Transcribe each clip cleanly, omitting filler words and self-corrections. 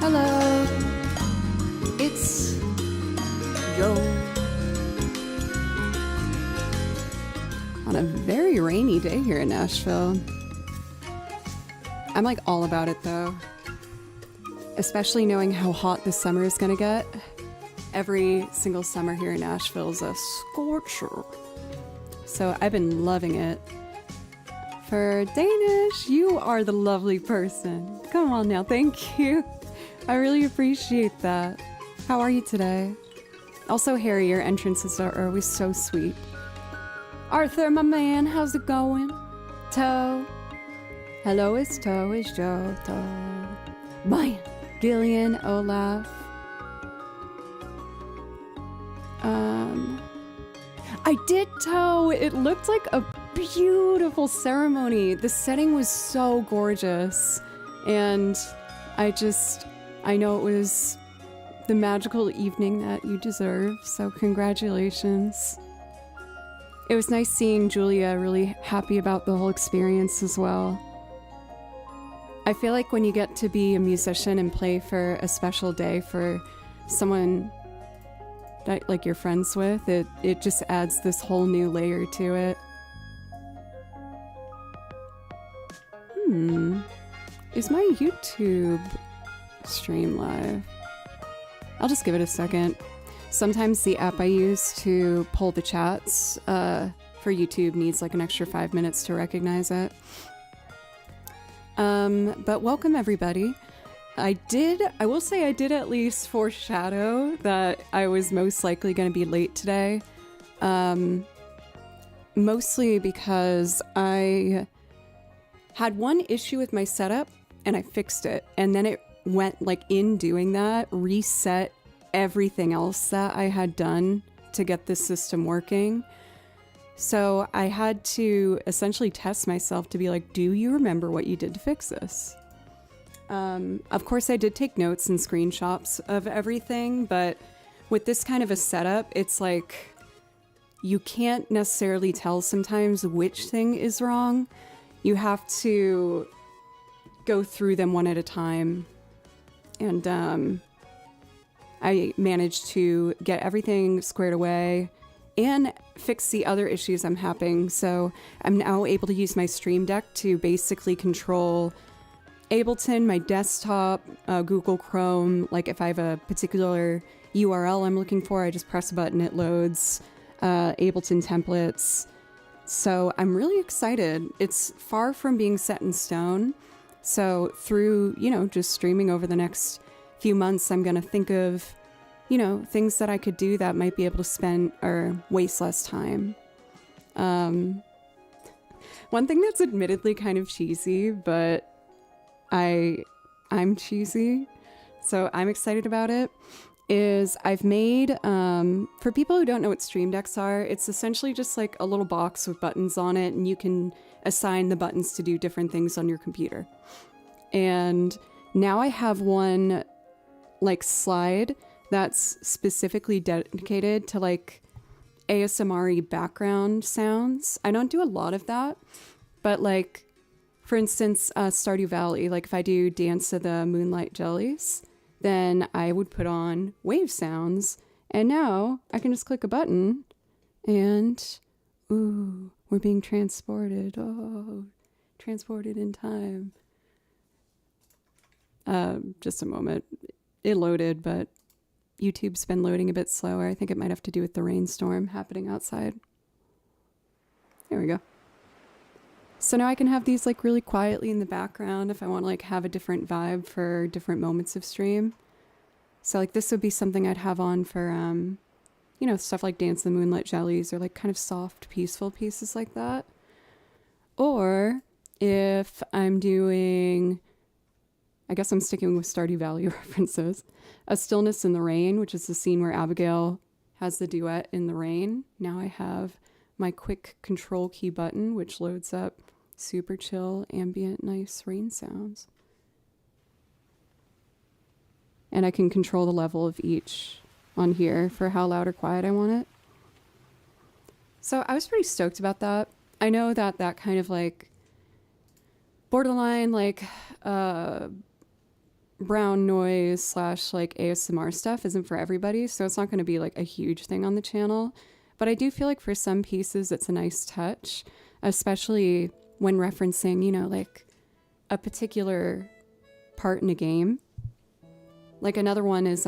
Hello, it's Joe. On a very rainy day here in Nashville. I'm like all about it though. Especially knowing how hot this summer is gonna get. Every single summer here in Nashville is a scorcher. So I've been loving it. For Danish, you are the lovely person. Come on now, thank you. I really appreciate that. How are you today? Also, Harry, your entrances are always so sweet. Arthur, my man, how's it going? Toe. Hello, it's Toe, it's Joe, Toe. Brian, Gillian, Olaf. I did Toe. It looked like a beautiful ceremony. The setting was so gorgeous. And I know it was the magical evening that you deserve, so congratulations. It was nice seeing Julia really happy about the whole experience as well. I feel like when you get to be a musician and play for a special day for someone that like you're friends with, it just adds this whole new layer to it. Is my YouTube stream live? I'll just give it a second. Sometimes the app I use to pull the chats for YouTube needs like an extra 5 minutes to recognize it. But welcome everybody. I will say I did at least foreshadow that I was most likely going to be late today. Mostly because I had one issue with my setup and I fixed it. And then it went like in doing that, reset everything else that I had done to get this system working. So I had to essentially test myself to be like, do you remember what you did to fix this? Of course I did take notes and screenshots of everything, but with this kind of a setup, it's like you can't necessarily tell sometimes which thing is wrong. You have to go through them one at a time. And I managed to get everything squared away and fix the other issues I'm having. So I'm now able to use my Stream Deck to basically control Ableton, my desktop, Google Chrome. Like if I have a particular URL I'm looking for, I just press a button, it loads. Ableton templates. So I'm really excited. It's far from being set in stone. So through, just streaming over the next few months, I'm going to think of, things that I could do that might be able to spend or waste less time. One thing that's admittedly kind of cheesy, but I'm cheesy, so I'm excited about it, is I've made, for people who don't know what Stream Decks are, it's essentially just like a little box with buttons on it, and you can assign the buttons to do different things on your computer. And now I have one like slide that's specifically dedicated to like ASMR-y background sounds. I don't do a lot of that, but like, for instance, Stardew Valley, like if I do Dance of the Moonlight Jellies, then I would put on wave sounds, and now I can just click a button and, ooh, We're being transported. Oh, transported in time. Just a moment. It loaded, but YouTube's been loading a bit slower. I think it might have to do with the rainstorm happening outside. There we go. So now I can have these like really quietly in the background if I want to like have a different vibe for different moments of stream. So like this would be something I'd have on for, you know, stuff like Dance the Moonlit Jellies or like kind of soft, peaceful pieces like that. Or if I'm doing, I guess I'm sticking with Stardew Valley references, A Stillness in the Rain, which is the scene where Abigail has the duet in the rain. Now I have my quick control key button, which loads up super chill, ambient, nice rain sounds. And I can control the level of each on here for how loud or quiet I want it. So I was pretty stoked about that. I know that that kind of like borderline like brown noise slash like ASMR stuff isn't for everybody, so it's not going to be like a huge thing on the channel. But I do feel like for some pieces it's a nice touch, especially when referencing, you know, like a particular part in a game. Like another one is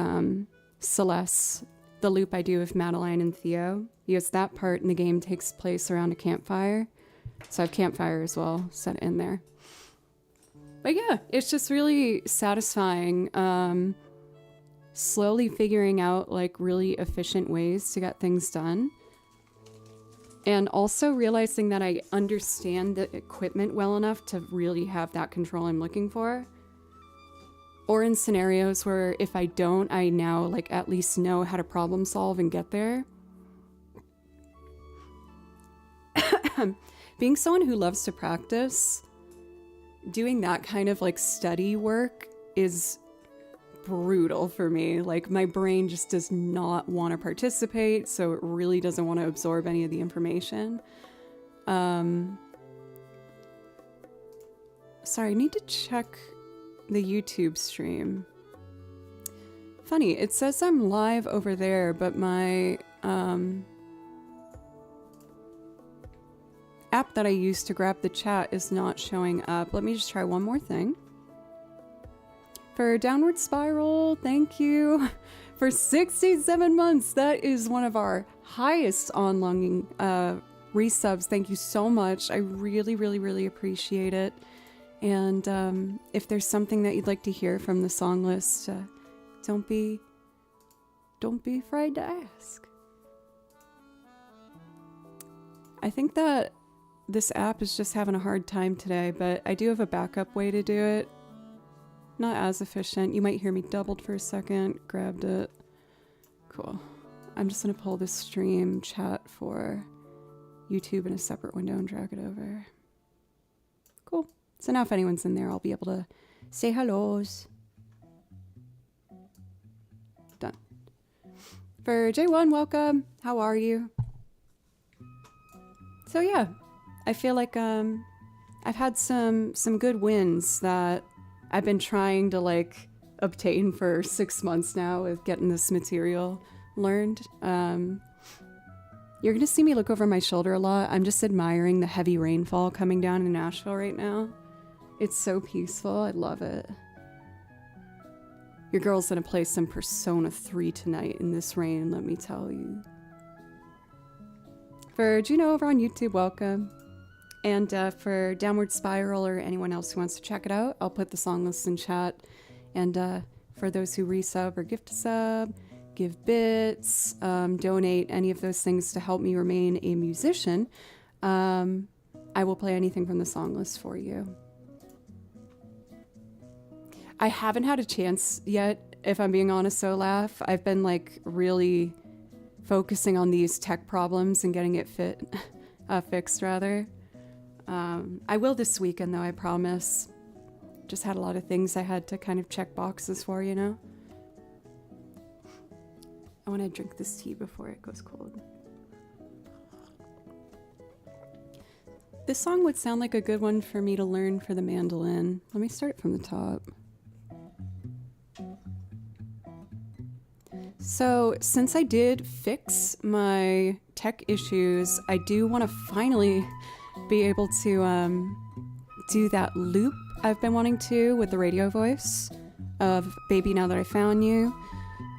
Celeste, the loop I do with Madeline and Theo, because that part in the game takes place around a campfire. So I have campfire as well set in there. But yeah, it's just really satisfying slowly figuring out like really efficient ways to get things done. And also realizing that I understand the equipment well enough to really have that control I'm looking for. Or in scenarios where if I don't, I now like at least know how to problem solve and get there. Being someone who loves to practice, doing that kind of like study work is brutal for me. Like my brain just does not want to participate, so it really doesn't want to absorb any of the information. Sorry, I need to check the YouTube stream. Funny, it says I'm live over there, but my app that I use to grab the chat is not showing up. Let me just try one more thing. For Downward Spiral, thank you for 67 months. That is one of our highest on-longing resubs. Thank you so much. I really, really, really appreciate it. And if there's something that you'd like to hear from the song list, don't be afraid to ask. I think that this app is just having a hard time today, but I do have a backup way to do it. Not as efficient. You might hear me doubled for a second. Grabbed it. Cool. I'm just going to pull this stream chat for YouTube in a separate window and drag it over. Cool. So now if anyone's in there, I'll be able to say hellos. Done. For J1, welcome. How are you? So yeah, I feel like I've had some good wins that I've been trying to like obtain for 6 months now with getting this material learned. You're gonna see me look over my shoulder a lot. I'm just admiring the heavy rainfall coming down in Nashville right now. It's so peaceful. I love it. Your girl's gonna play some Persona 3 tonight in this rain, let me tell you. For Juno over on YouTube, welcome. And for Downward Spiral or anyone else who wants to check it out, I'll put the song list in chat. And for those who resub or gift a sub, give bits, donate, any of those things to help me remain a musician, I will play anything from the song list for you. I haven't had a chance yet, if I'm being honest, so laugh. I've been like really focusing on these tech problems and getting it fixed rather. I will this weekend though, I promise. Just had a lot of things I had to kind of check boxes for, you know? I want to drink this tea before it goes cold. This song would sound like a good one for me to learn for the mandolin. Let me start from the top. So since I did fix my tech issues, I do want to finally be able to do that loop I've been wanting to with the radio voice of Baby Now That I Found You.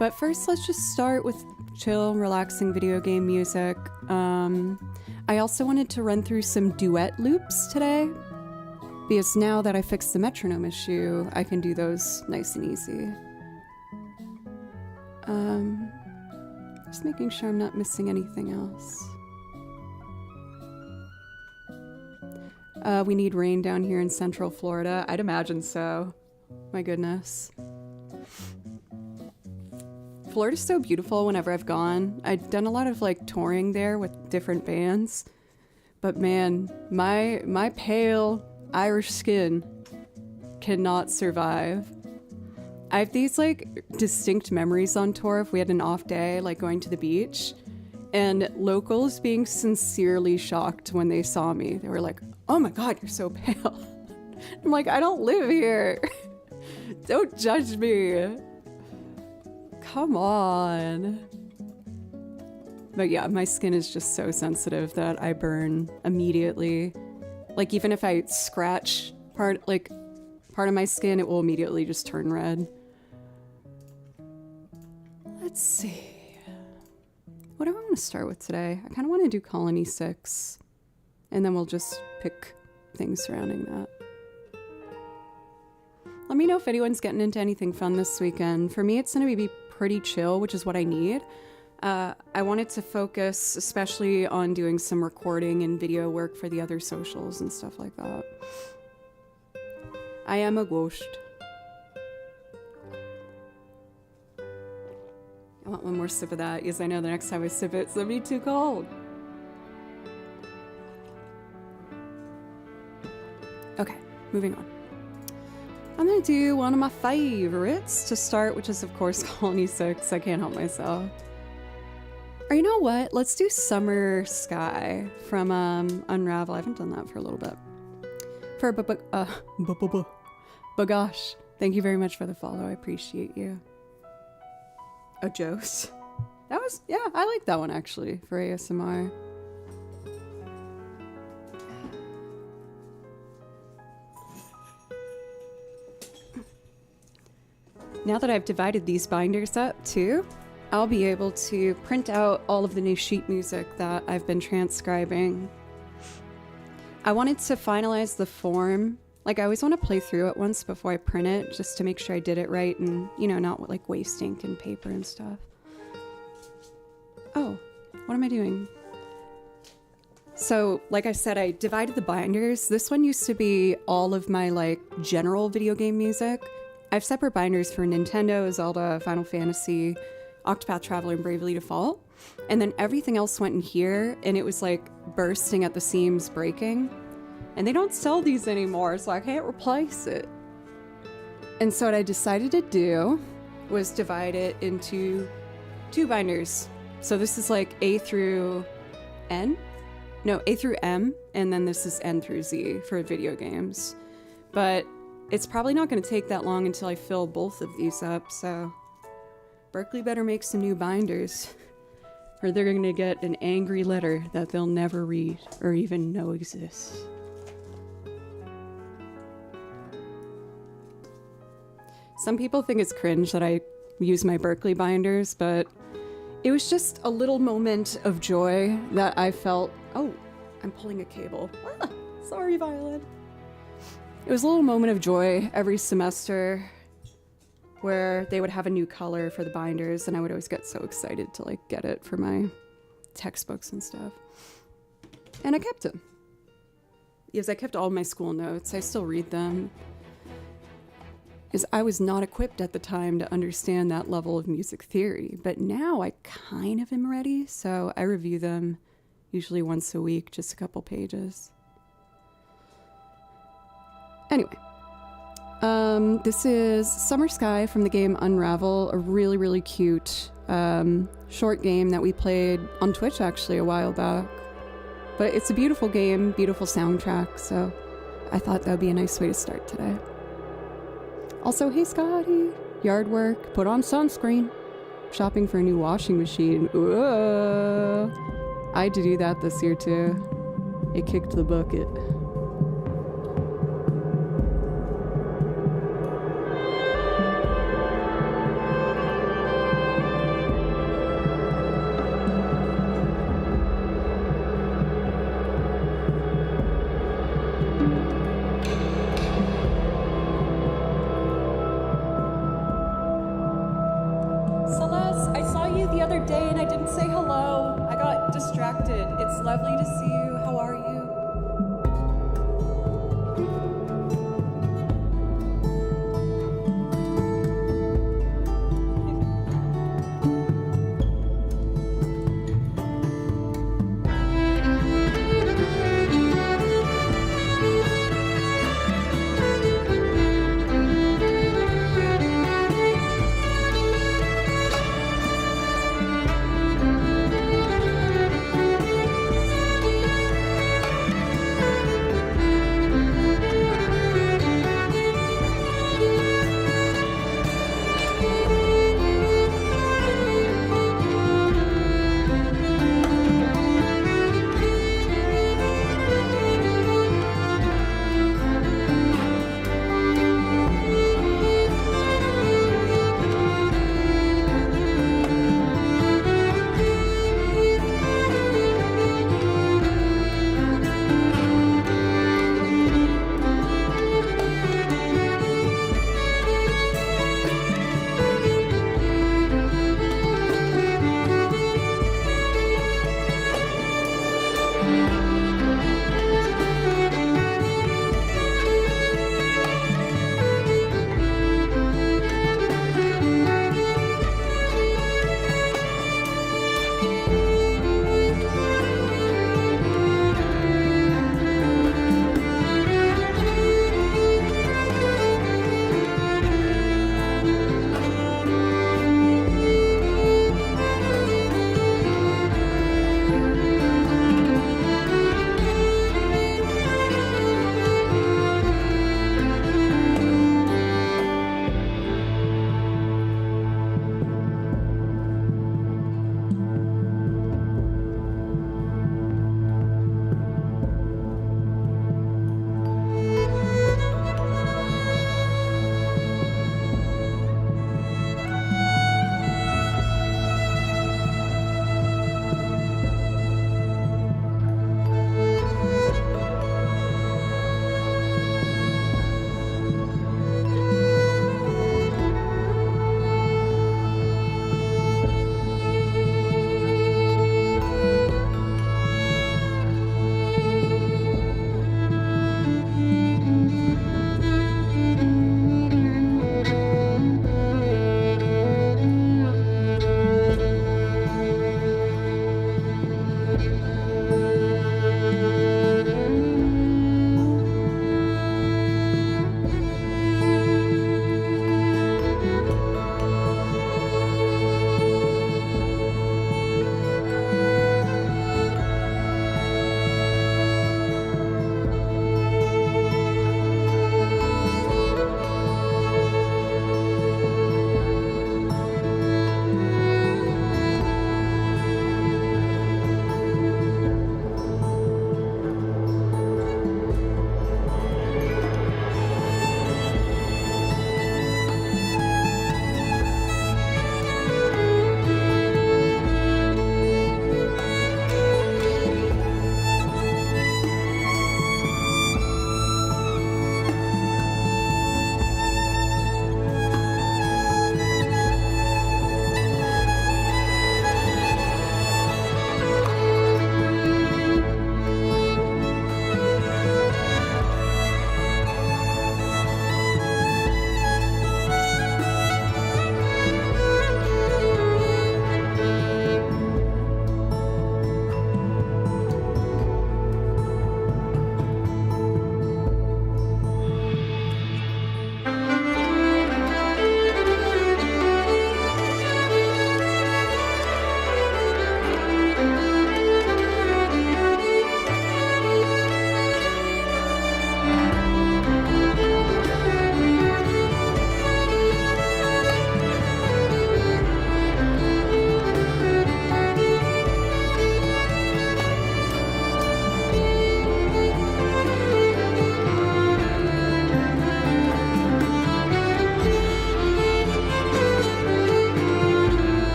But first, let's just start with chill, relaxing video game music. I also wanted to run through some duet loops today, because now that I fixed the metronome issue, I can do those nice and easy. Just making sure I'm not missing anything else. We need rain down here in Central Florida. I'd imagine so. My goodness. Florida's so beautiful whenever I've gone. I've done a lot of like touring there with different bands. But man, my pale Irish skin cannot survive. I have these like distinct memories on tour if we had an off day, like going to the beach, and locals being sincerely shocked when they saw me. They were like, "Oh my God, you're so pale." I'm like, "I don't live here. Don't judge me. Come on." But yeah, my skin is just so sensitive that I burn immediately. Like even if I scratch part of my skin, it will immediately just turn red. Let's see. What do I want to start with today? I kind of want to do Colony 6, and then we'll just pick things surrounding that. Let me know if anyone's getting into anything fun this weekend. For me, it's going to be pretty chill, which is what I need. I wanted to focus especially on doing some recording and video work for the other socials and stuff like that. I am a ghost. I want one more sip of that, because I know the next time I sip it, it's gonna be too cold. Okay, moving on. I'm gonna do one of my favorites to start, which is of course Colony 6. I can't help myself. Or you know what? Let's do Summer Sky from Unravel. I haven't done that for a little bit. For Bagash, thank you very much for the follow. I appreciate you. Jose. That was, yeah, I like that one actually for ASMR. Now that I've divided these binders up too, I'll be able to print out all of the new sheet music that I've been transcribing. I wanted to finalize the form. Like I always want to play through it once before I print it, just to make sure I did it right and, you know, not like waste ink and paper and stuff. Oh, what am I doing? So, like I said, I divided the binders. This one used to be all of my like general video game music. I have separate binders for Nintendo, Zelda, Final Fantasy, Octopath Traveler, and Bravely Default. And then everything else went in here, and it was like bursting at the seams, breaking. And they don't sell these anymore, so I can't replace it. And so what I decided to do was divide it into two binders. So this is like A through N? No, A through M, and then this is N through Z for video games. But it's probably not going to take that long until I fill both of these up, so Berkeley better make some new binders, or they're going to get an angry letter that they'll never read or even know exists. Some people think it's cringe that I use my Berkeley binders, but it was just a little moment of joy that I felt. Oh, I'm pulling a cable. Ah, sorry, Violin. It was a little moment of joy every semester where they would have a new color for the binders, and I would always get so excited to like get it for my textbooks and stuff. And I kept them. Because I kept all my school notes. I still read them. Because I was not equipped at the time to understand that level of music theory. But now I kind of am ready, so I review them usually once a week, just a couple pages. Anyway, this is Summer Sky from the game Unravel, a really, really cute short game that we played on Twitch actually a while back. But it's a beautiful game, beautiful soundtrack, so I thought that would be a nice way to start today. Also, hey Scotty, yard work, put on sunscreen. shopping for a new washing machine. Whoa. I had to do that this year too. It kicked the bucket. Celeste, I saw you the other day and I didn't say hello. I got distracted. It's lovely to see you. How are you?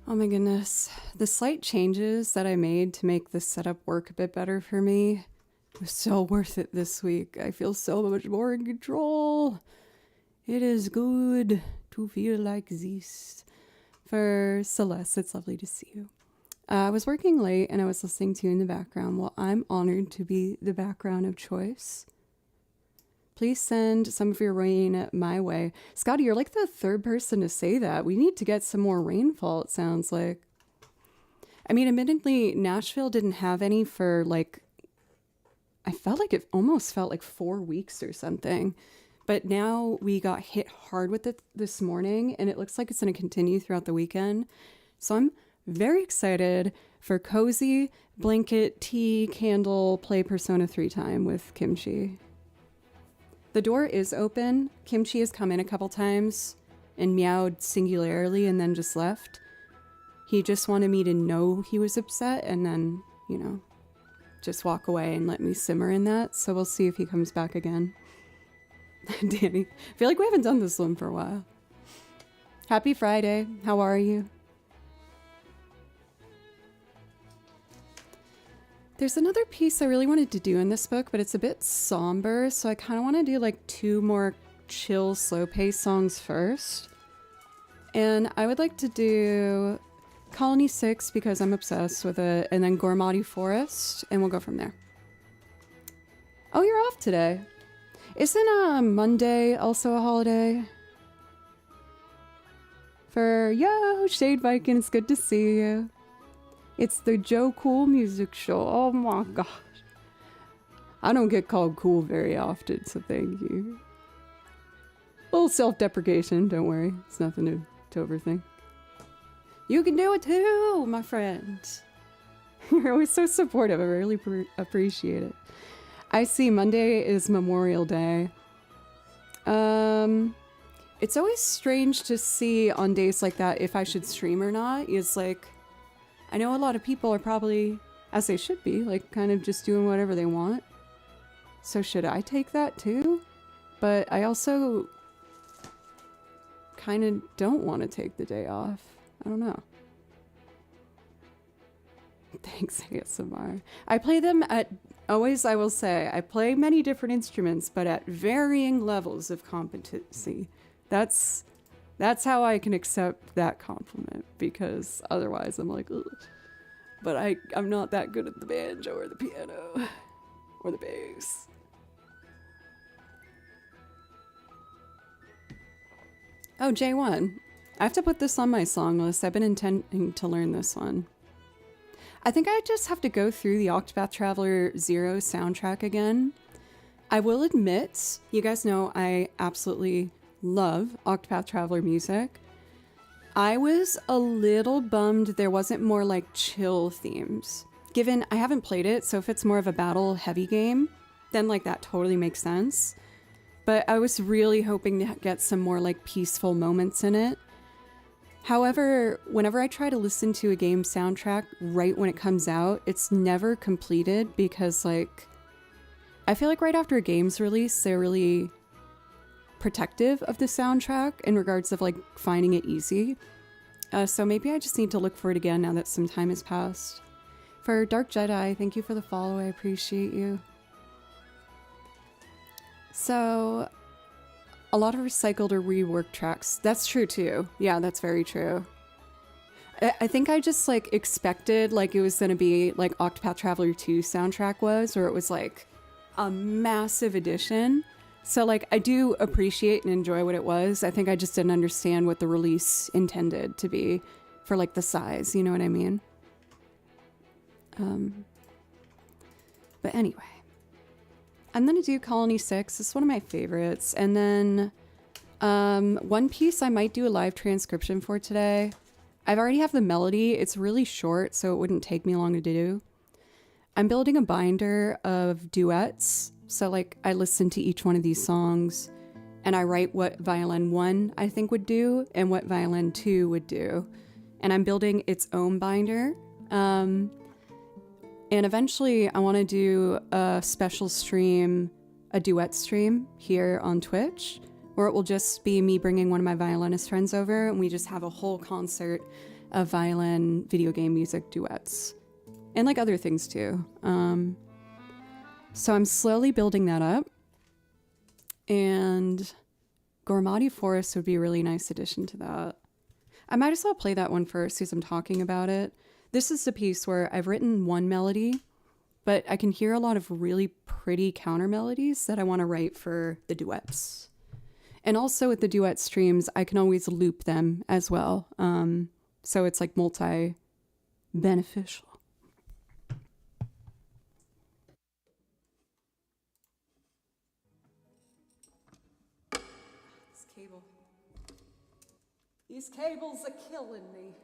Oh my goodness. The slight changes that I made to make this setup work a bit better for me was so worth it this week. I feel so much more in control. It is good to feel like this. For Celeste, it's lovely to see you. I was working late and I was listening to you in the background. Well, I'm honored to be the background of choice. Please send some of your rain my way. Scotty, you're like the third person to say that. We need to get some more rainfall, it sounds like. I mean, admittedly, Nashville didn't have any for like, I felt like it almost felt like 4 weeks or something. But now we got hit hard with it this morning, and it looks like it's going to continue throughout the weekend. So I'm very excited for cozy blanket, tea, candle, play Persona 3 time with Kimchi. The door is open. Kimchi has come in a couple times and meowed singularly and then just left. He just wanted me to know he was upset and then, you know, just walk away and let me simmer in that. So we'll see if he comes back again. Danny, I feel like we haven't done this one for a while. Happy Friday. How are you? There's another piece I really wanted to do in this book, but it's a bit somber, so I kind of want to do like 2 more chill, slow-paced songs first. And I would like to do Colony 6 because I'm obsessed with it, and then Gormati Forest, and we'll go from there. Oh, you're off today. Isn't Monday also a holiday? Yo, Shade Viking, it's good to see you. It's the Joe Cool music show. Oh my gosh. I don't get called cool very often, so thank you. A little self-deprecation, don't worry. It's nothing to overthink. You can do it too, my friend. You're always so supportive. I really appreciate it. I see Monday is Memorial Day. It's always strange to see on days like that if I should stream or not. It's like, I know a lot of people are probably, as they should be, like kind of just doing whatever they want. So should I take that too? But I also kind of don't want to take the day off. I don't know. Thanks, ASMR. I play them at, always I will say, I play many different instruments, but at varying levels of competency. That's how I can accept that compliment, because otherwise I'm like, ugh. But I'm not that good at the banjo or the piano or the bass. Oh, J1. I have to put this on my song list. I've been intending to learn this one. I think I just have to go through the Octopath Traveler 0 soundtrack again. I will admit, you guys know I absolutely love Octopath Traveler music. I was a little bummed there wasn't more like chill themes. Given I haven't played it, so if it's more of a battle heavy game, then like that totally makes sense. But I was really hoping to get some more like peaceful moments in it. However, whenever I try to listen to a game soundtrack right when it comes out, it's never completed because like, I feel like right after a game's release, they're really protective of the soundtrack in regards of like finding it easy. So maybe I just need to look for it again now that some time has passed. For Dark Jedi, thank you for the follow. I appreciate you. So a lot of recycled or reworked tracks. That's true too. Yeah, that's very true. I think I just like expected like it was going to be like Octopath Traveler 2 soundtrack was, or it was like a massive addition. So like I do appreciate and enjoy what it was. I think I just didn't understand what the release intended to be for like the size, you know what I mean? But anyway, I'm gonna do Colony 6. It's one of my favorites. And then one piece I might do a live transcription for today. I've already have the melody. It's really short, so it wouldn't take me long to do. I'm building a binder of duets. So like I listen to each one of these songs and I write what Violin 1 I think would do and what Violin 2 would do. And I'm building its own binder. And eventually I want to do a special stream, a duet stream here on Twitch, where it will just be me bringing one of my violinist friends over and we just have a whole concert of violin video game music duets and like other things too. So I'm slowly building that up, and Gormati Forest would be a really nice addition to that. I might as well play that one first as I'm talking about it. This is the piece where I've written one melody, but I can hear a lot of really pretty counter melodies that I want to write for the duets. And also with the duet streams, I can always loop them as well. So it's like multi-beneficial. This cable. These cables are killing me.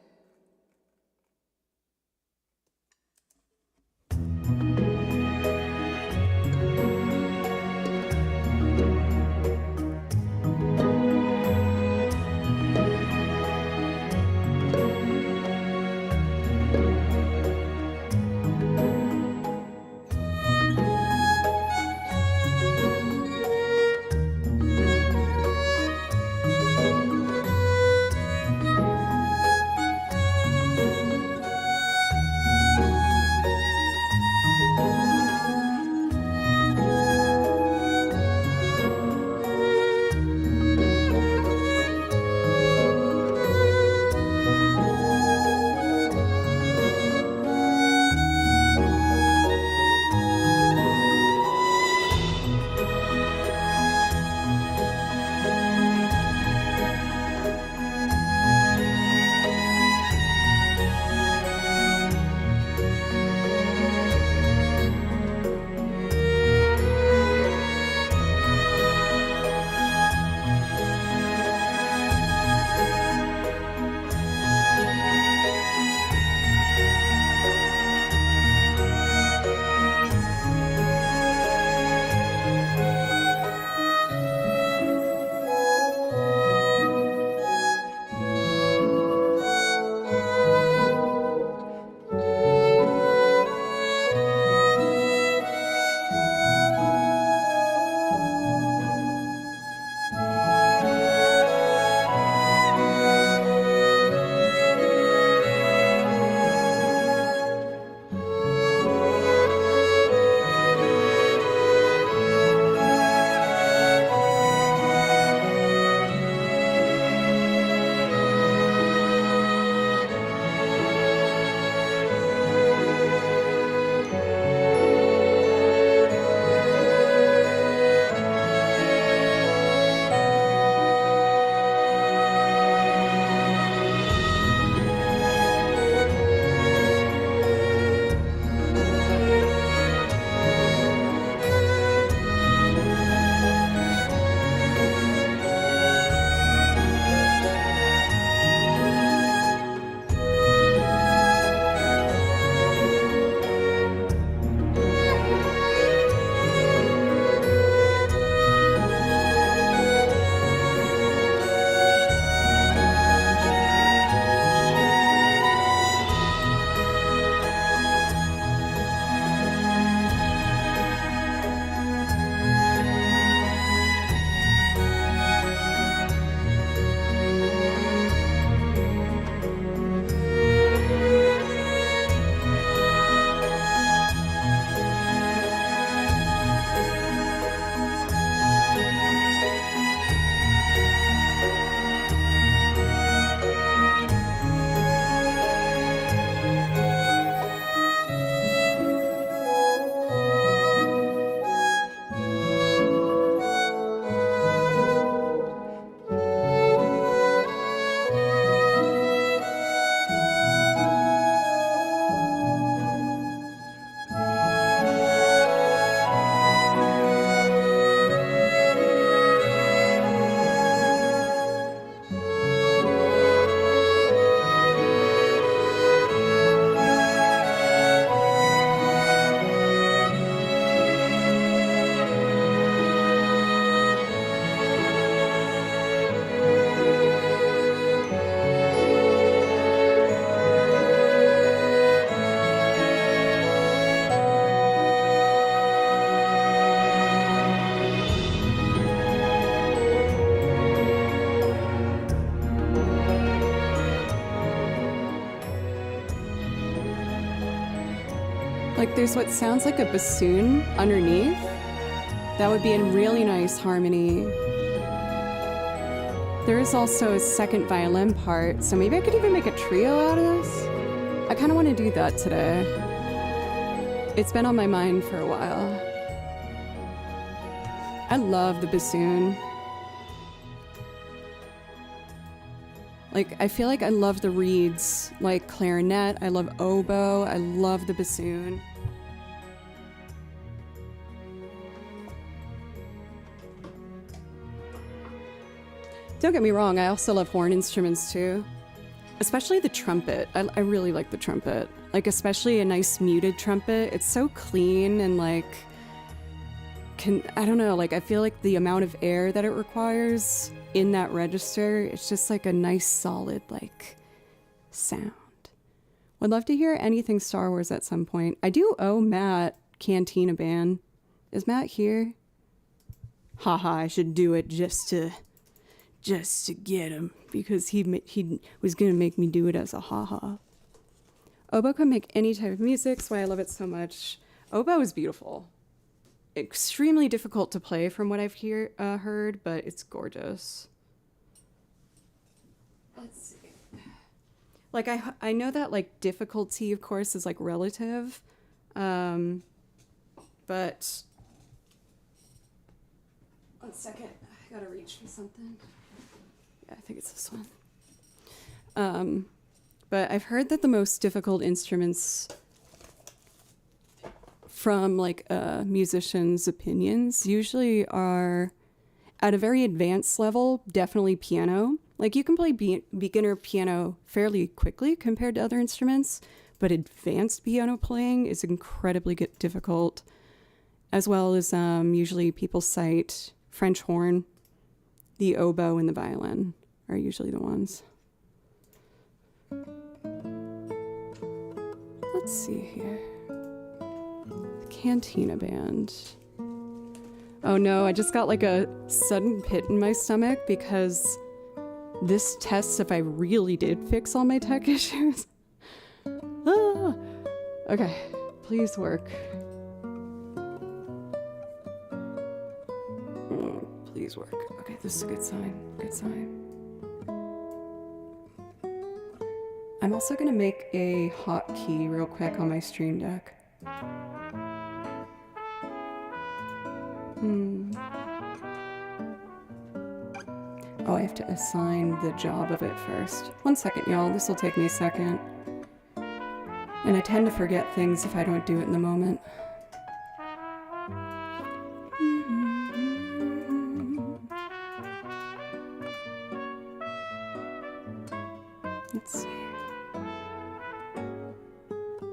Like there's what sounds like a bassoon underneath. That would be in really nice harmony. There is also a second violin part, so maybe I could even make a trio out of this. I kind of want to do that today. It's been on my mind for a while. I love the bassoon. Like, I feel like I love the reeds, like clarinet, I love oboe, I love the bassoon. Don't get me wrong, I also love horn instruments too. Especially the trumpet. I really like the trumpet. Like, especially a nice muted trumpet. It's so clean and like, I don't know, like I feel like the amount of air that it requires in that register, it's just like a nice solid like sound. Would love to hear anything Star Wars at some point. I do owe Matt Cantina Band. Is Matt here? Haha, I should do it just to get him, because he was gonna make me do it as a haha. Oboe can make any type of music, that's why I love it so much. Oboe is beautiful. Extremely difficult to play from what I've heard, but it's gorgeous. Let's see. Like I know that like difficulty, of course, is like relative, but one second, I gotta reach for something. I think it's this one. But I've heard that the most difficult instruments, from like musicians' opinions, usually are at a very advanced level, definitely piano. Like you can play beginner piano fairly quickly compared to other instruments, but advanced piano playing is incredibly difficult, as well as usually people cite French horn, the oboe, and the violin are usually the ones. Let's see here. The Cantina Band. Oh no, I just got like a sudden pit in my stomach because this tests if I really did fix all my tech issues. Ah. Okay, please work. Please work. Okay, this is a good sign. Good sign. I'm also gonna make a hotkey real quick on my Stream Deck. Oh, I have to assign the job of it first. One second, y'all. This will take me a second. And I tend to forget things if I don't do it in the moment. Let's see.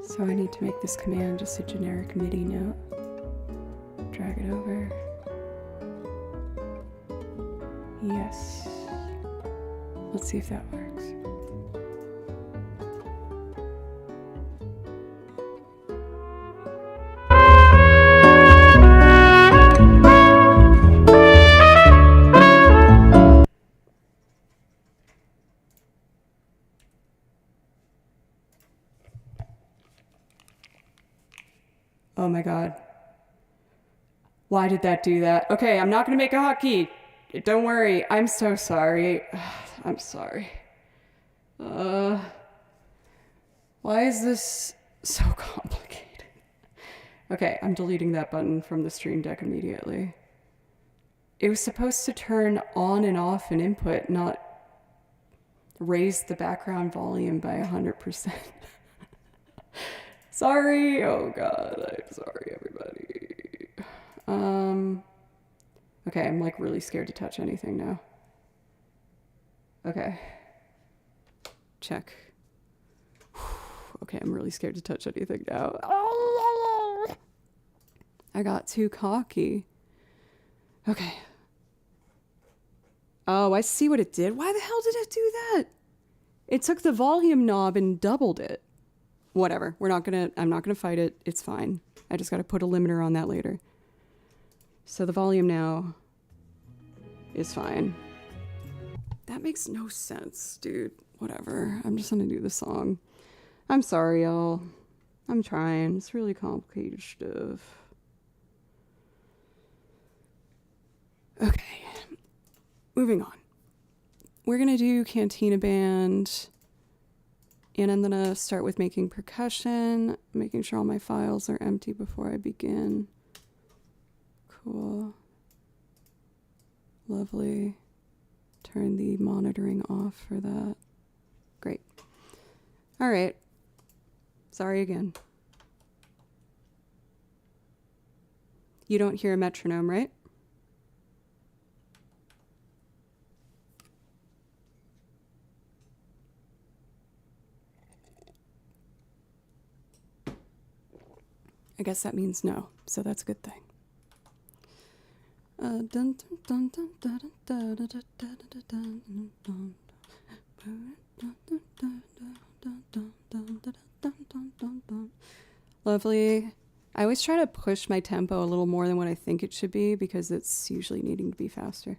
So I need to make this command just a generic MIDI note. Drag it over. Yes. Let's see if that works. Oh my god. Why did that do that? Okay, I'm not gonna make a hotkey. Don't worry. I'm so sorry. I'm sorry. Why is this so complicated? Okay, I'm deleting that button from the Stream Deck immediately. It was supposed to turn on and off an input, not raise the background volume by 100%. Sorry. Oh god, I'm sorry, everybody. Okay, I'm like really scared to touch anything now. Okay. Check. Okay, I'm really scared to touch anything now. I got too cocky. Okay. Oh, I see what it did. Why the hell did it do that? It took the volume knob and doubled it. Whatever. I'm not gonna fight it. It's fine. I just gotta put a limiter on that later. So the volume now is fine. That makes no sense, dude. Whatever. I'm just gonna do the song. I'm sorry, y'all. I'm trying. It's really complicated stuff. Okay, moving on. We're gonna do Cantina Band, and I'm gonna start with making percussion, making sure all my files are empty before I begin. Cool. Lovely. Turn the monitoring off for that. Great. All right. Sorry again. You don't hear a metronome, right? I guess that means no, so that's a good thing. Lovely. I always try to push my tempo a little more than what I think it should be because it's usually needing to be faster.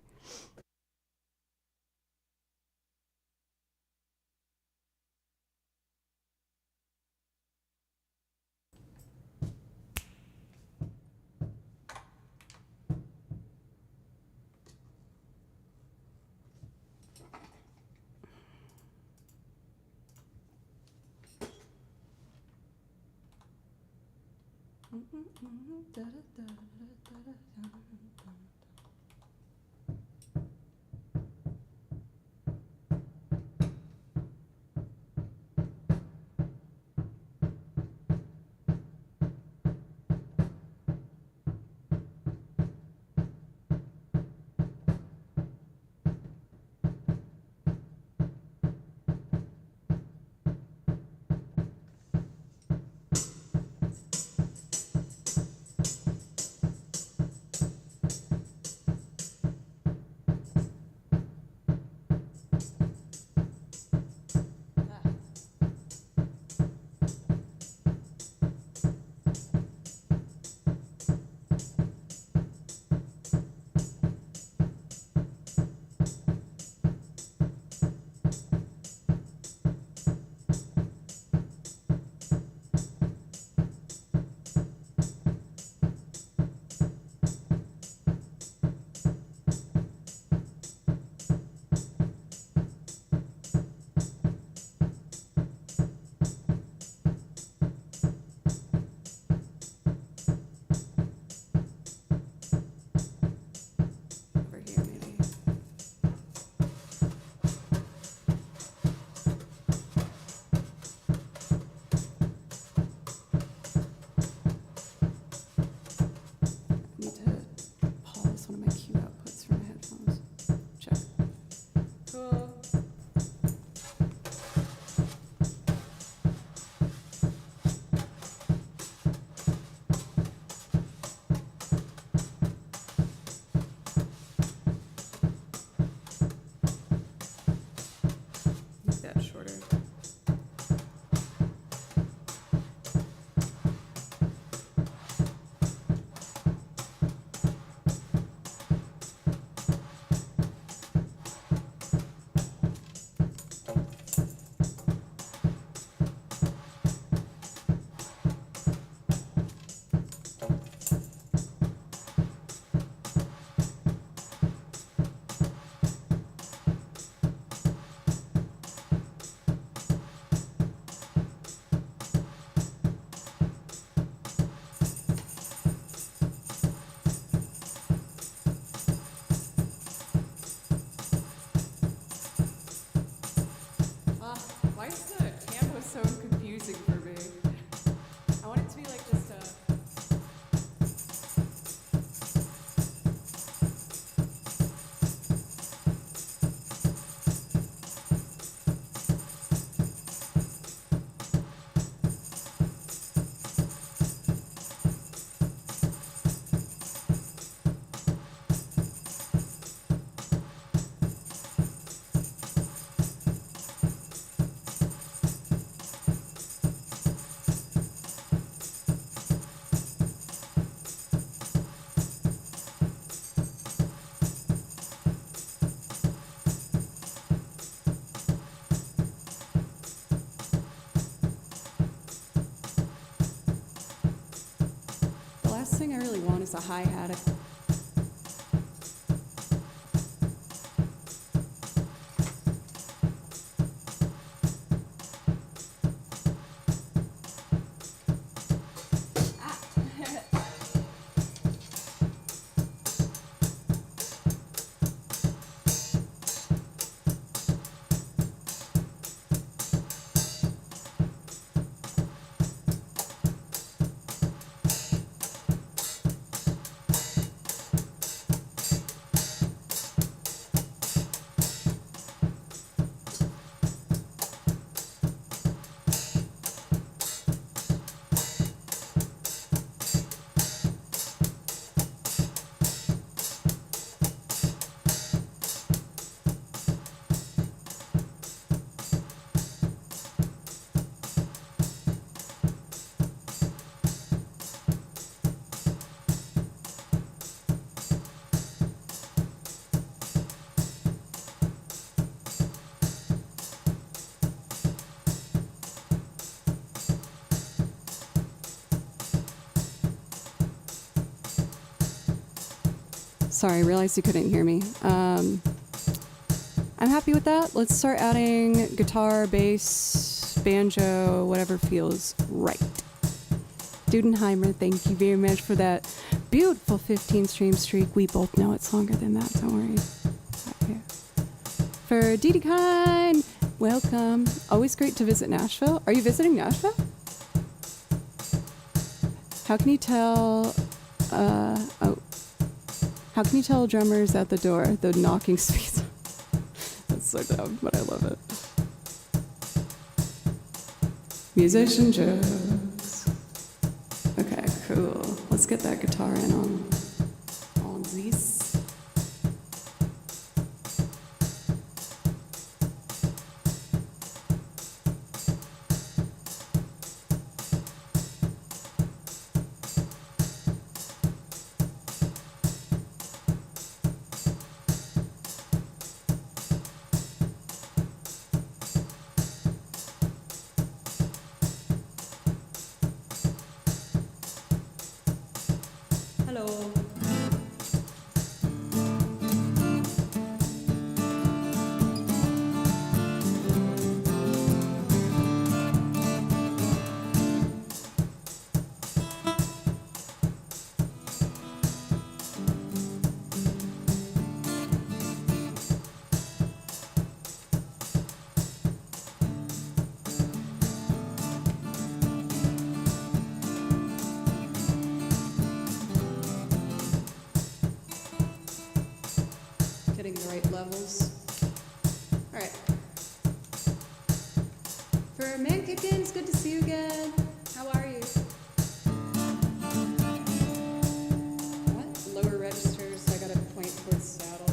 there's a hi-hat. Sorry, I realized you couldn't hear me. I'm happy with that. Let's start adding guitar, bass, banjo, whatever feels right. Dudenheimer, thank you very much for that beautiful 15 stream streak. We both know it's longer than that, don't worry. Okay. For Didi Kine, welcome. Always great to visit Nashville. Are you visiting Nashville? How can you tell, how can you tell drummers at the door? The knocking speeds. That's so dumb, but I love it. Musician jokes. Okay, cool. Let's get that guitar in on this. Hello. Hitting the right levels. All right. For Man Kickin', it's good to see you again. How are you? What? Lower registers, so I gotta point towards saddle.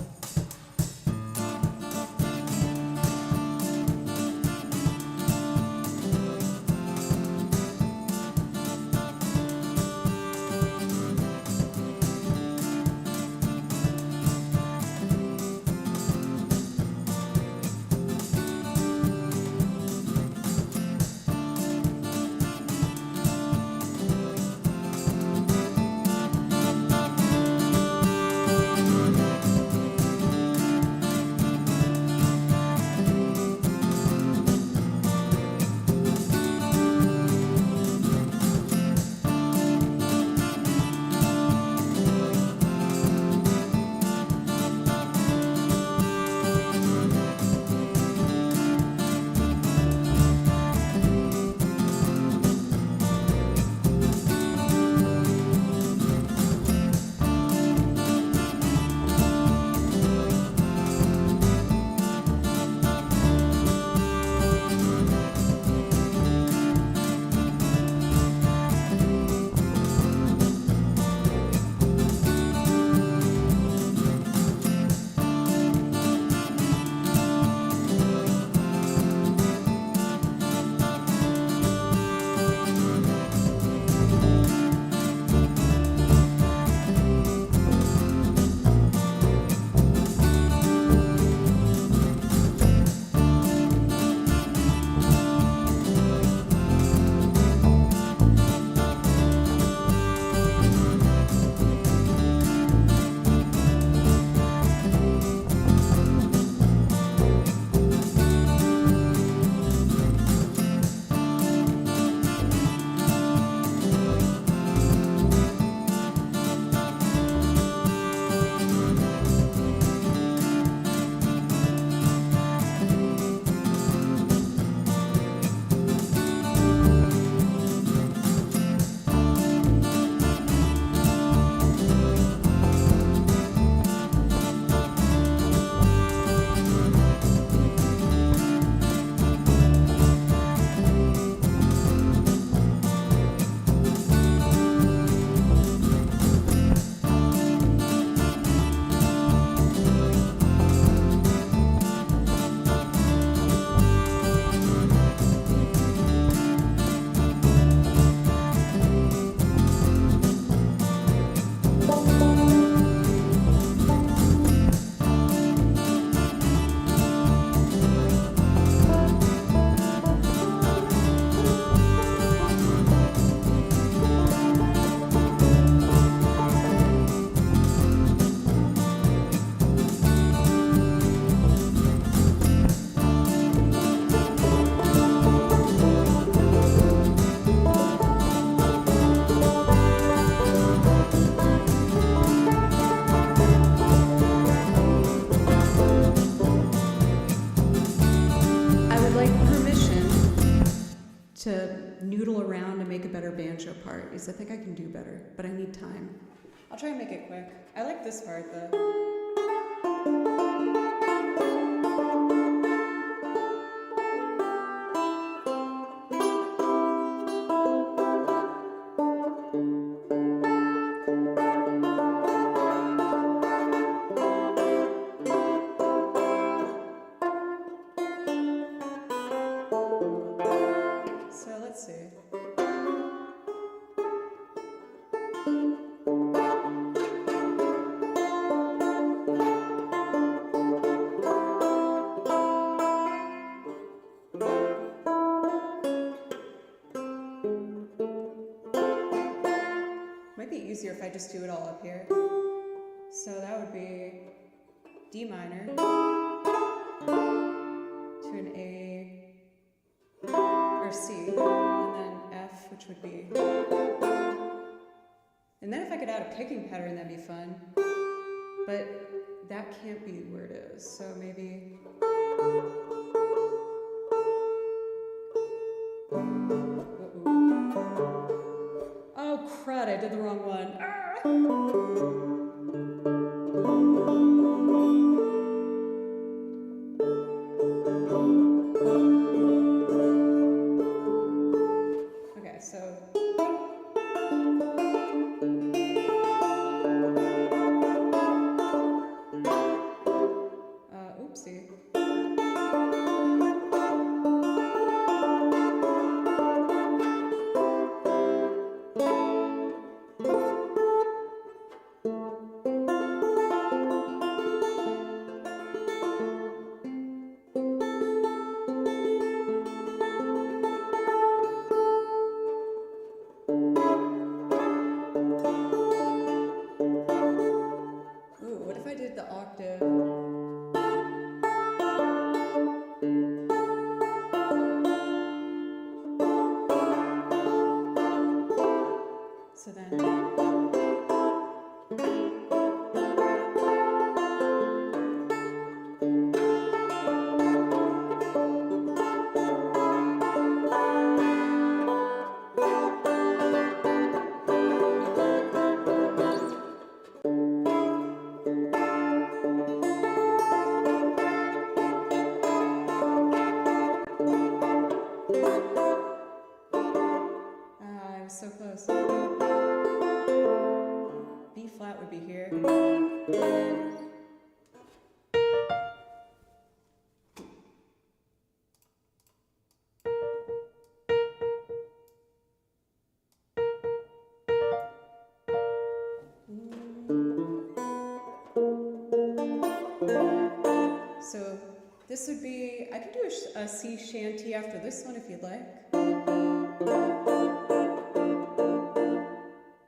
to noodle around to make a better banjo part, is I think I can do better, but I need time. I'll try and make it quick. I like this part though. So let's see. Might be easier if I just do it all up here. So that would be D minor to an A or C, and then F, which would be. And then if I could add a picking pattern, that'd be fun. But that can't be where it is, so maybe. Oh crud, I did the wrong one. Okay, so. Oopsie. Ooh, what if I did the octave? So then. I was so close. B flat would be here. So this would be, I can do a C shanty after this one if you'd like.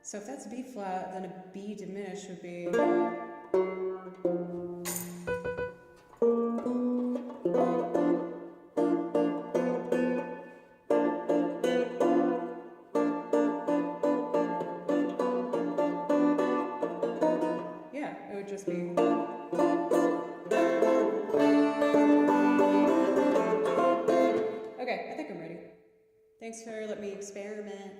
So if that's B flat, then a B diminished would be. Yeah, it would just be. Okay, I think I'm ready. Thanks for letting me experiment.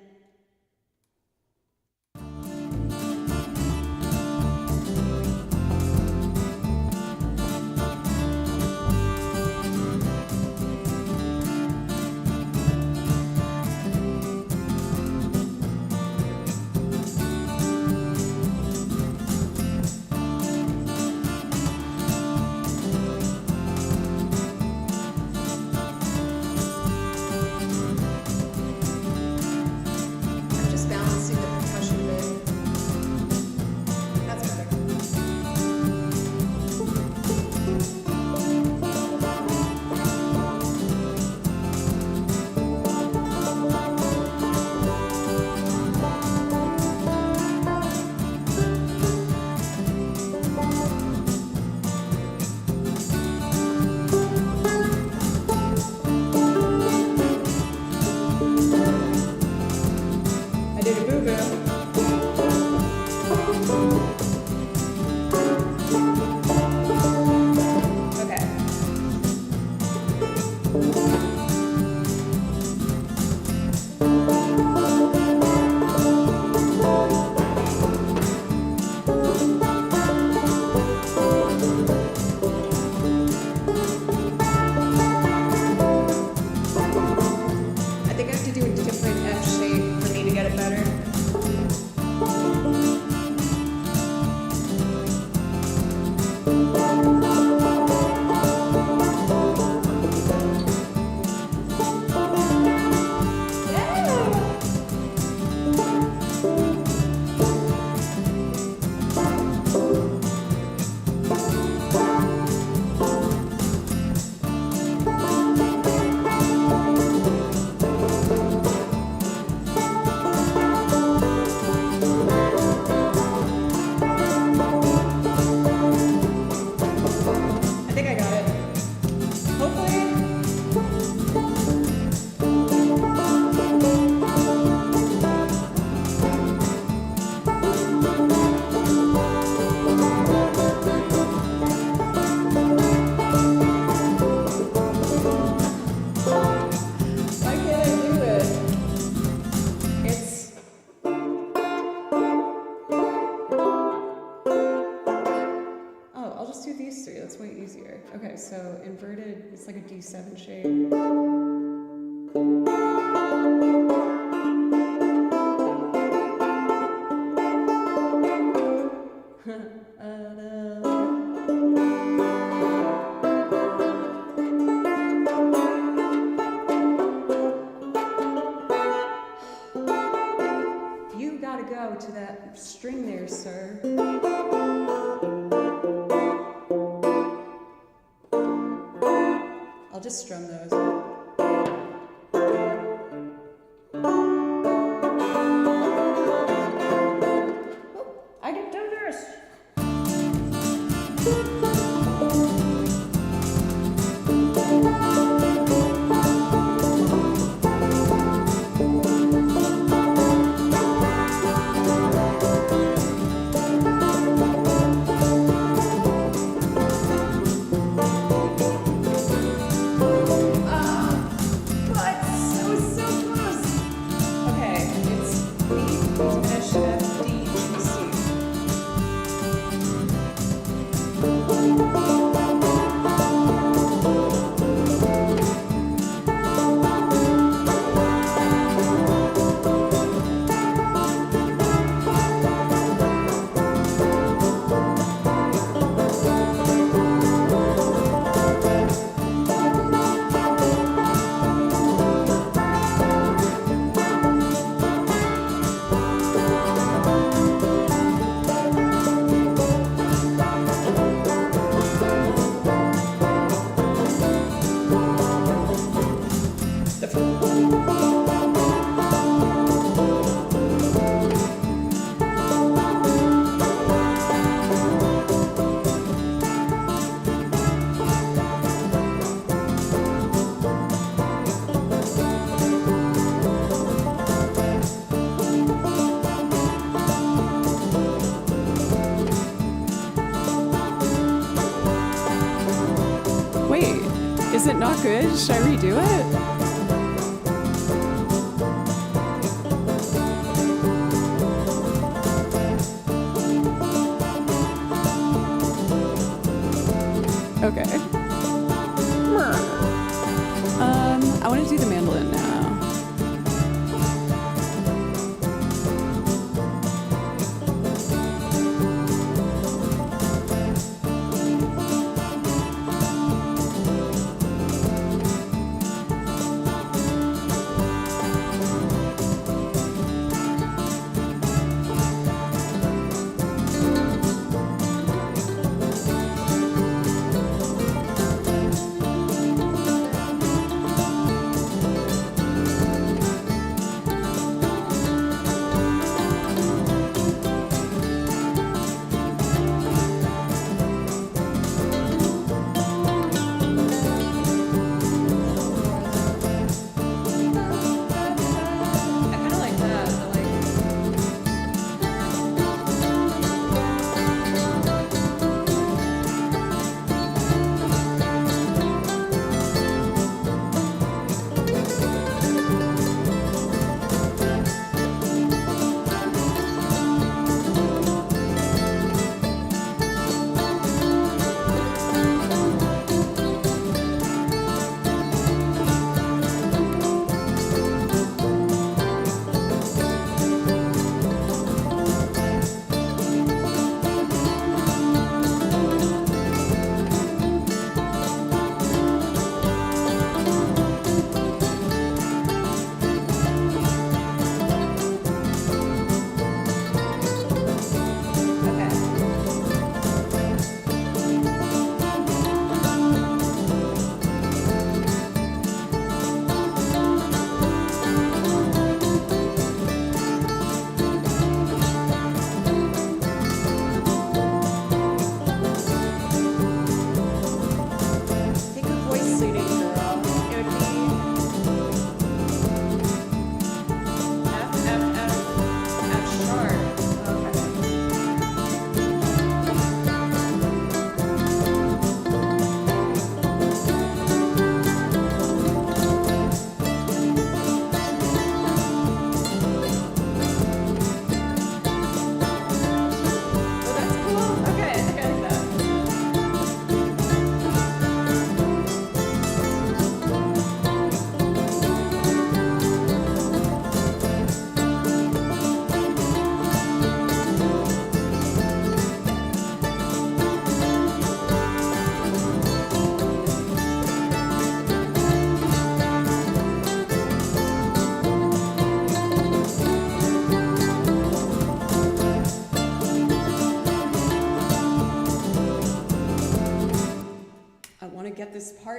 D7 shape. You gotta go to that string there, sir. I'll just strum those. Oh, I didn't do this. Wait, is it not good? Should I redo it? Okay. I want to do the mandolin now.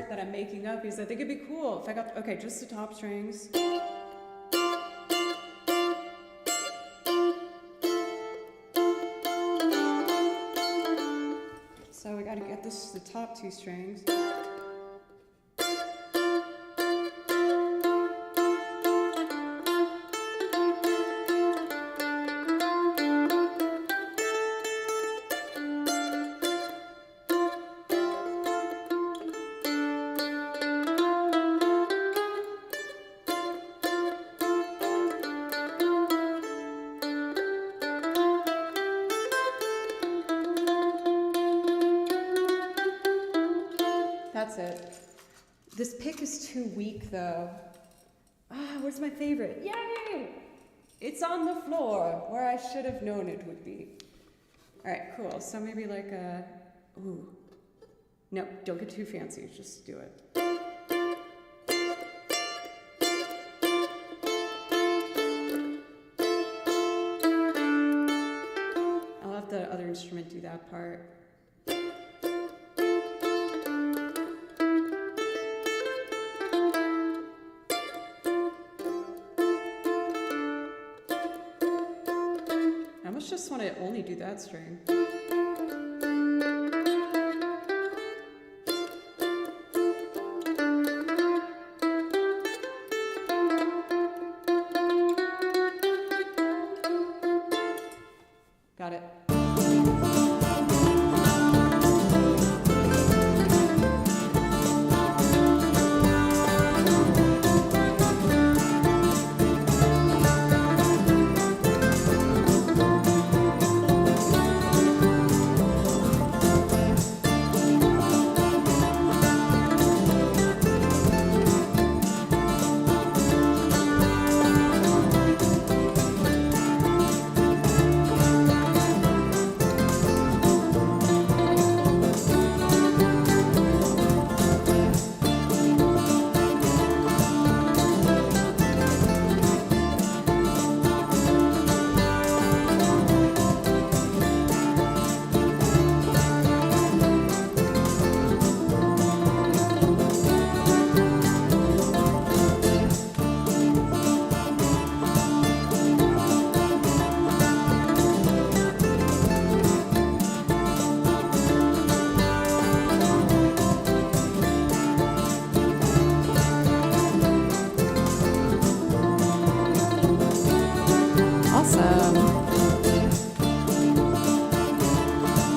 part that I'm making up because I think it'd be cool if I got, okay, just the top strings. So we gotta get this, the top two strings. That's it. This pick is too weak though. Ah, where's my favorite? Yay! It's on the floor where I should have known it would be. All right, cool. So maybe like a, ooh. No, don't get too fancy, just do it. I'll let the other instrument do that part. I just want to only do that string. Got it.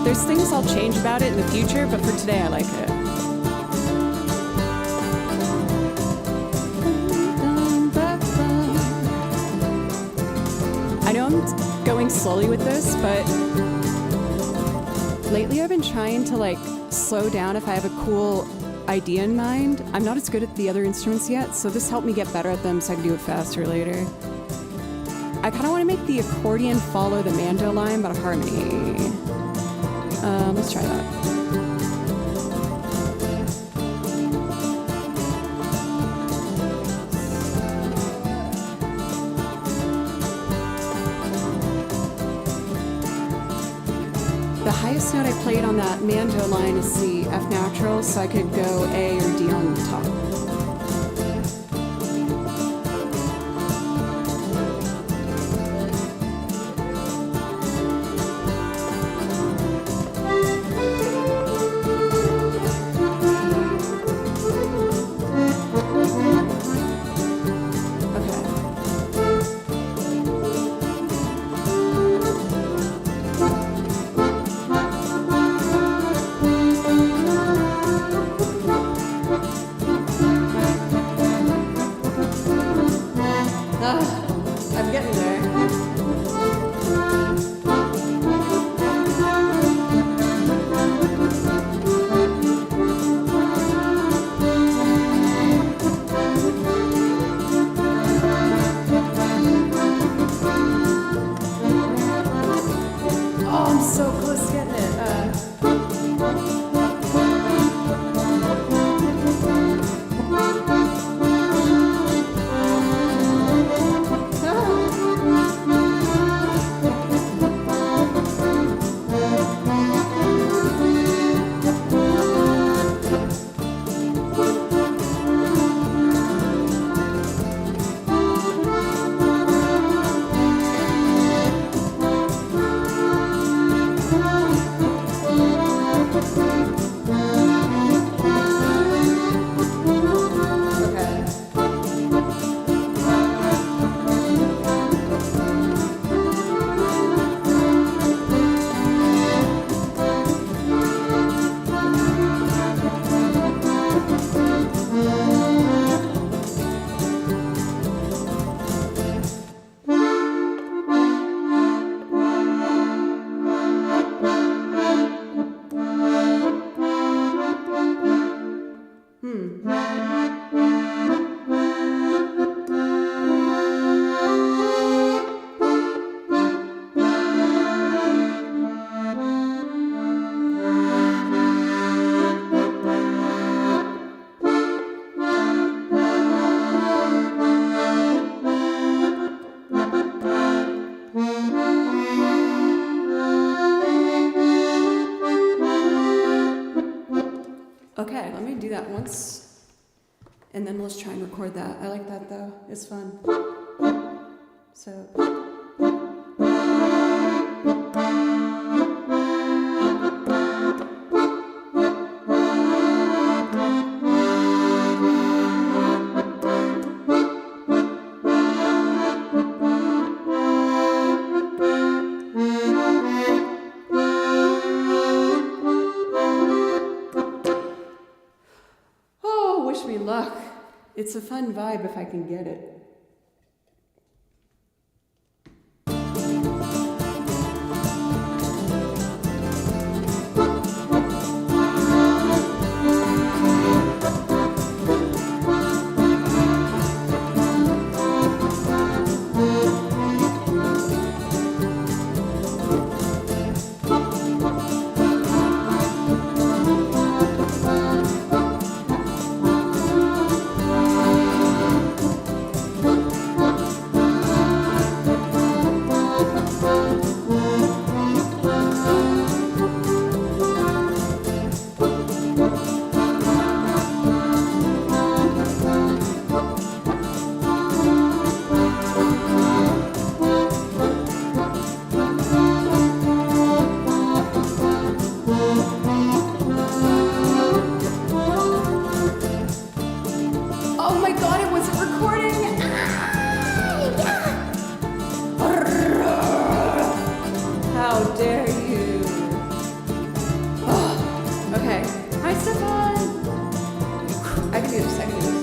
There's things I'll change about it in the future, but for today I like it. I know I'm going slowly with this, but lately I've been trying to like slow down if I have a cool idea in mind. I'm not as good at the other instruments yet, so this helped me get better at them so I can do it faster later. I kind of want to make the accordion follow the mando line, but a harmony. Let's try that. The highest note I played on that mando line is the F natural, so I could go A or D on the top. I'm getting there. Oh, I'm so close to getting it. once, and then let's try and record that. I like that though. It's fun. So. Wish me luck. It's a fun vibe if I can get it. Oh my god, it wasn't recording! How dare you! Oh, okay. Hi, Stefan! I can do this, I can do this.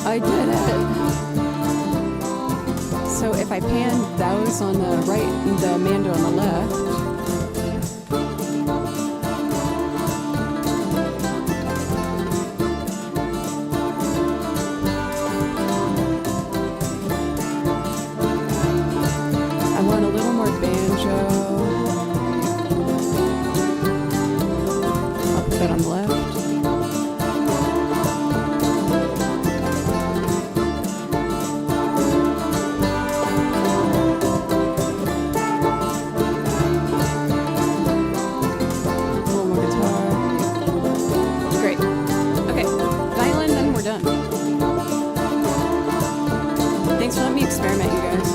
I did it. So if I pan those on the right and the Amanda on the left. I want a little more banjo. I'll put that on the left. Thanks for letting me experiment, you guys.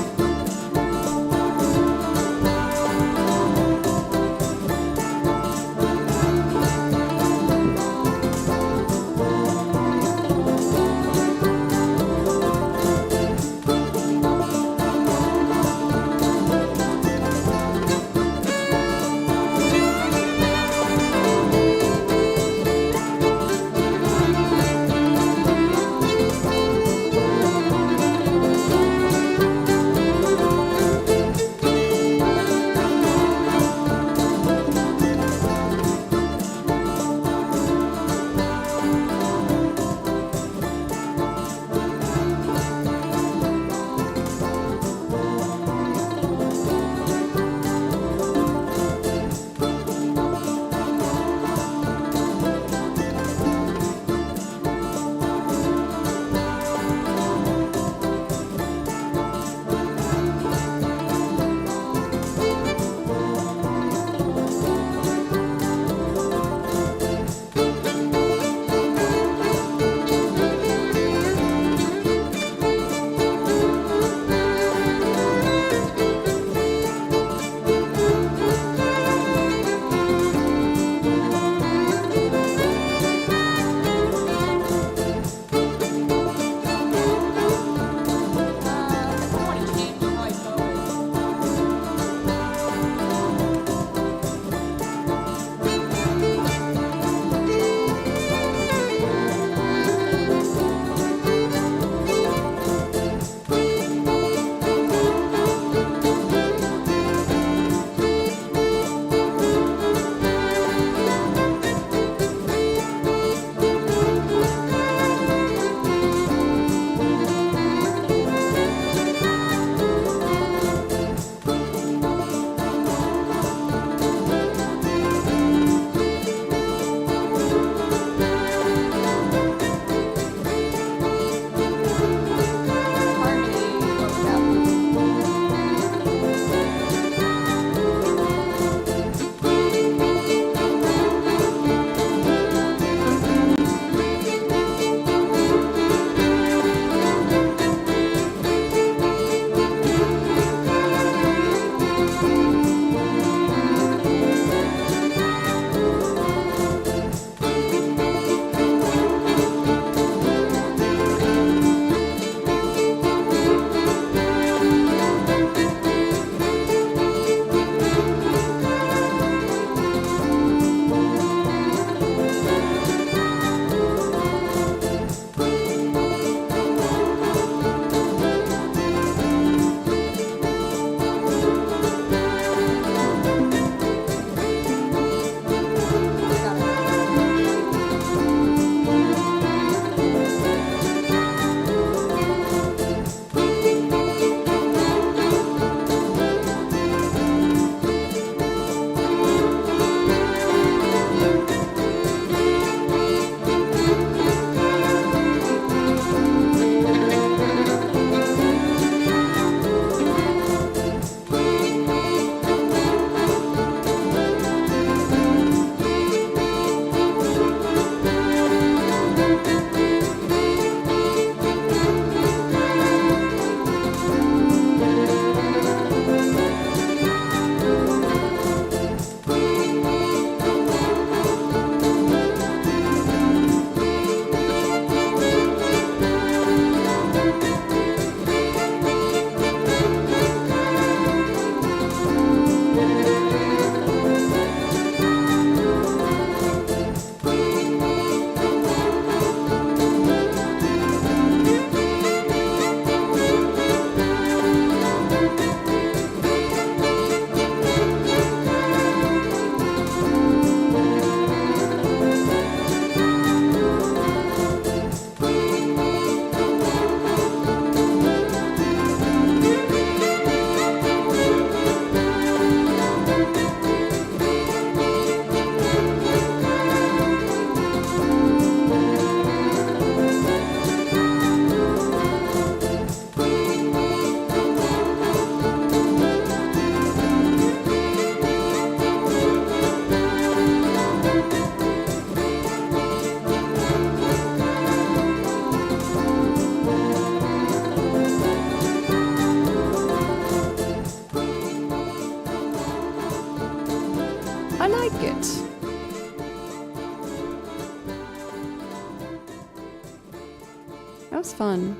That was fun.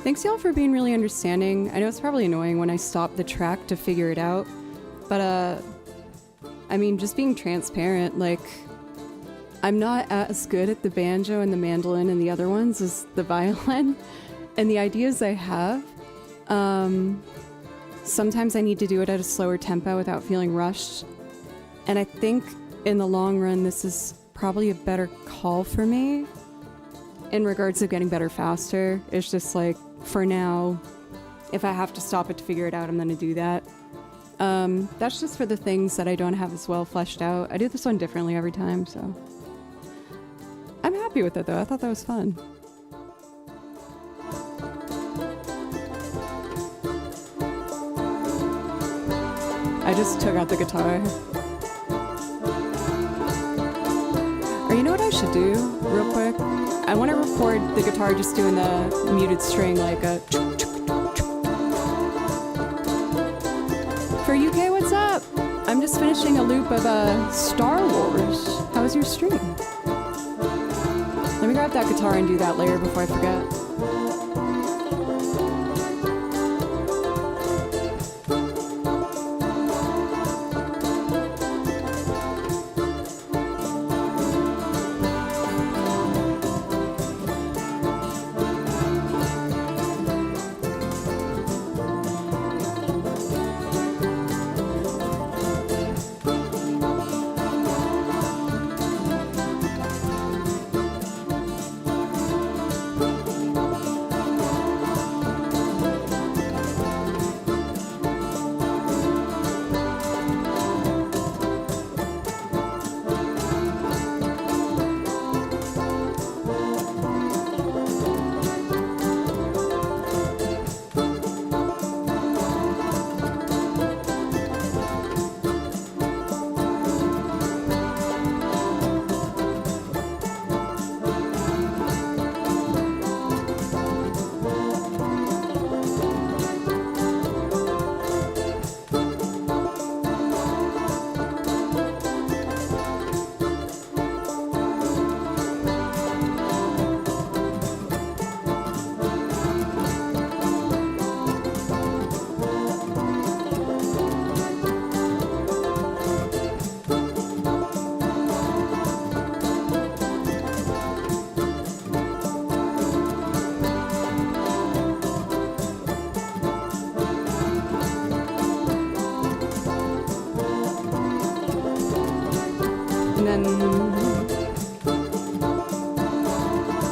Thanks y'all for being really understanding. I know it's probably annoying when I stop the track to figure it out, but I mean, just being transparent, like, I'm not as good at the banjo and the mandolin and the other ones as the violin, and the ideas I have, sometimes I need to do it at a slower tempo without feeling rushed, and I think in the long run this is probably a better call for me in regards of getting better faster. It's just like, for now, if I have to stop it to figure it out, I'm going to do that. That's just for the things that I don't have as well fleshed out. I do this one differently every time, so I'm happy with it though. I thought that was fun. I just took out the guitar. Or you know what I should do real quick? I want to record the guitar just doing the muted string like a... For UK, what's up? I'm just finishing a loop of Star Wars. How was your stream? Let me grab that guitar and do that later before I forget.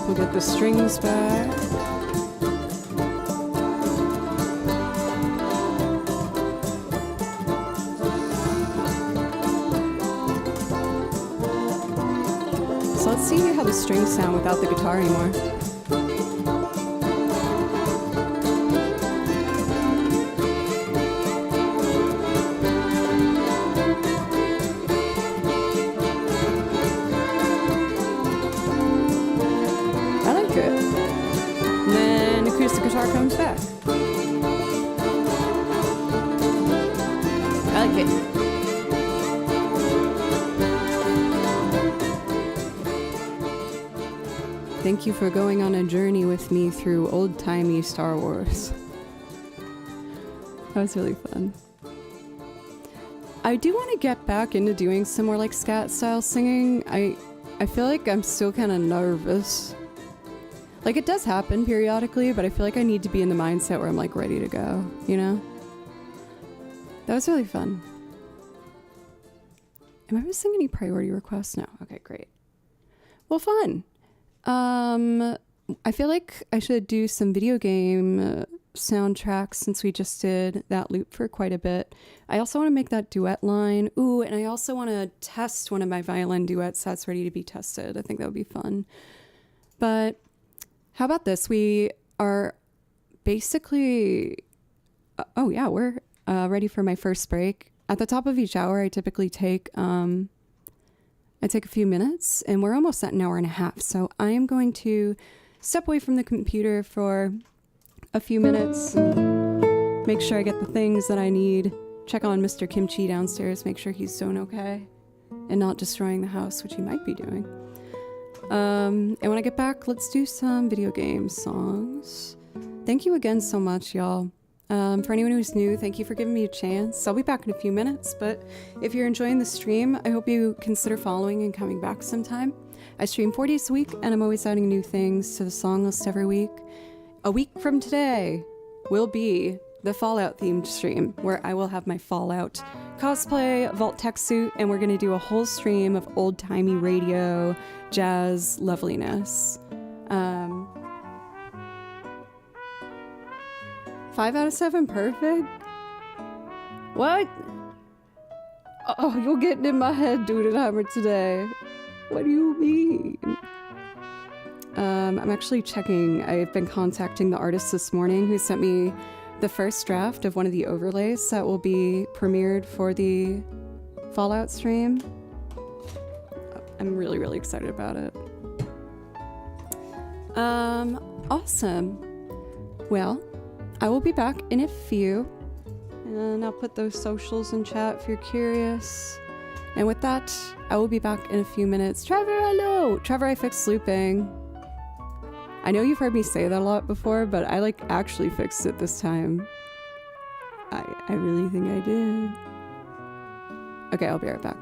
We'll get the strings back. So let's see how the strings sound without the guitar anymore. Guitar comes back. I like it. Thank you for going on a journey with me through old-timey Star Wars. That was really fun. I do want to get back into doing some more like scat style singing. I feel like I'm still kind of nervous. Like, it does happen periodically, but I feel like I need to be in the mindset where I'm, like, ready to go, you know? That was really fun. Am I missing any priority requests? No. Okay, great. Well, fun. I feel like I should do some video game soundtracks since we just did that loop for quite a bit. I also want to make that duet line. Ooh, and I also want to test one of my violin duets that's ready to be tested. I think that would be fun. But... how about this? We are basically, we're ready for my first break. At the top of each hour, I typically take a few minutes, and we're almost at an hour and a half. So I am going to step away from the computer for a few minutes, make sure I get the things that I need, check on Mr. Kimchi downstairs, make sure he's doing okay and not destroying the house, which he might be doing. And when I get back, let's do some video game songs. Thank you again so much, y'all. For anyone who's new, thank you for giving me a chance. I'll be back in a few minutes, but if you're enjoying the stream, I hope you consider following and coming back sometime. I stream 4 days a week, and I'm always adding new things to the song list every week. A week from today will be the Fallout themed stream, where I will have my Fallout cosplay, Vault Tech suit, and we're gonna do a whole stream of old-timey radio, jazz loveliness. 5 out of 7 perfect? What? Oh, you're getting in my head, Dudenheimer, today. What do you mean? I'm actually checking. I've been contacting the artist this morning who sent me the first draft of one of the overlays that will be premiered for the Fallout stream. I'm really, really excited about it. Awesome. Well, I will be back in a few, and I'll put those socials in chat if you're curious. And with that, I will be back in a few minutes. Trevor, hello! Trevor, I fixed looping. I know you've heard me say that a lot before, but I actually fixed it this time. I really think I did. Okay, I'll be right back.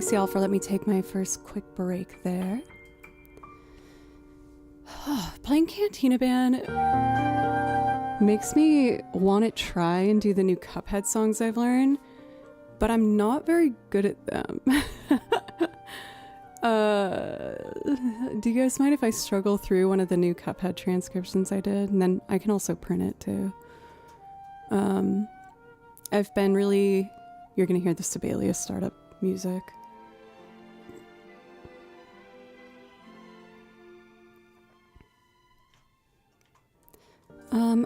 Thanks, y'all, for letting me take my first quick break there. Playing Cantina Band makes me want to try and do the new Cuphead songs I've learned, but I'm not very good at them. Do you guys mind if I struggle through one of the new Cuphead transcriptions I did? And then I can also print it too. I've been really... You're going to hear the Sibelius startup music.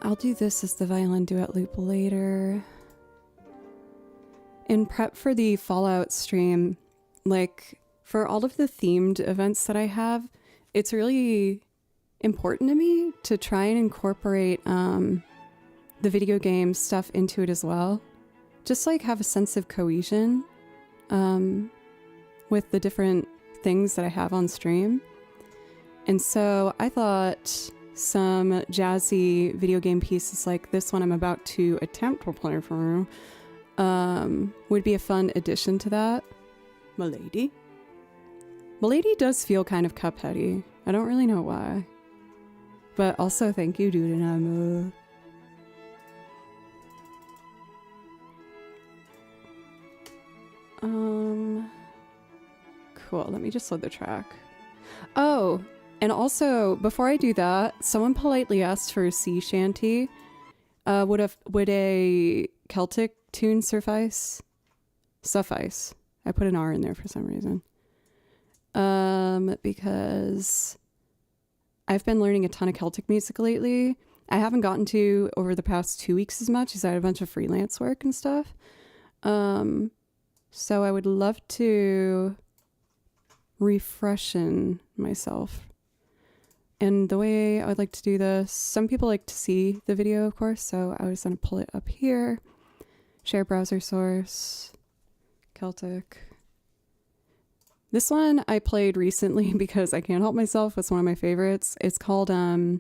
I'll do this as the violin duet loop later. In prep for the Fallout stream, like for all of the themed events that I have, it's really important to me to try and incorporate the video game stuff into it as well. Just like have a sense of cohesion with the different things that I have on stream. And so I thought some jazzy video game pieces like this one I'm about to attempt to play for you would be a fun addition to that. Milady does feel kind of Cupheady. I don't really know why. But also thank you, Dude, and I'm cool, let me just load the track. Oh, and also, before I do that, someone politely asked for a sea shanty. Would a Celtic tune suffice? Suffice. I put an R in there for some reason. Because I've been learning a ton of Celtic music lately. I haven't gotten to over the past 2 weeks as much as I had a bunch of freelance work and stuff. So I would love to refreshen myself. And the way I would like to do this, some people like to see the video, of course, so I was going to pull it up here. Share browser source, Celtic. This one I played recently because I can't help myself. It's one of my favorites. It's called The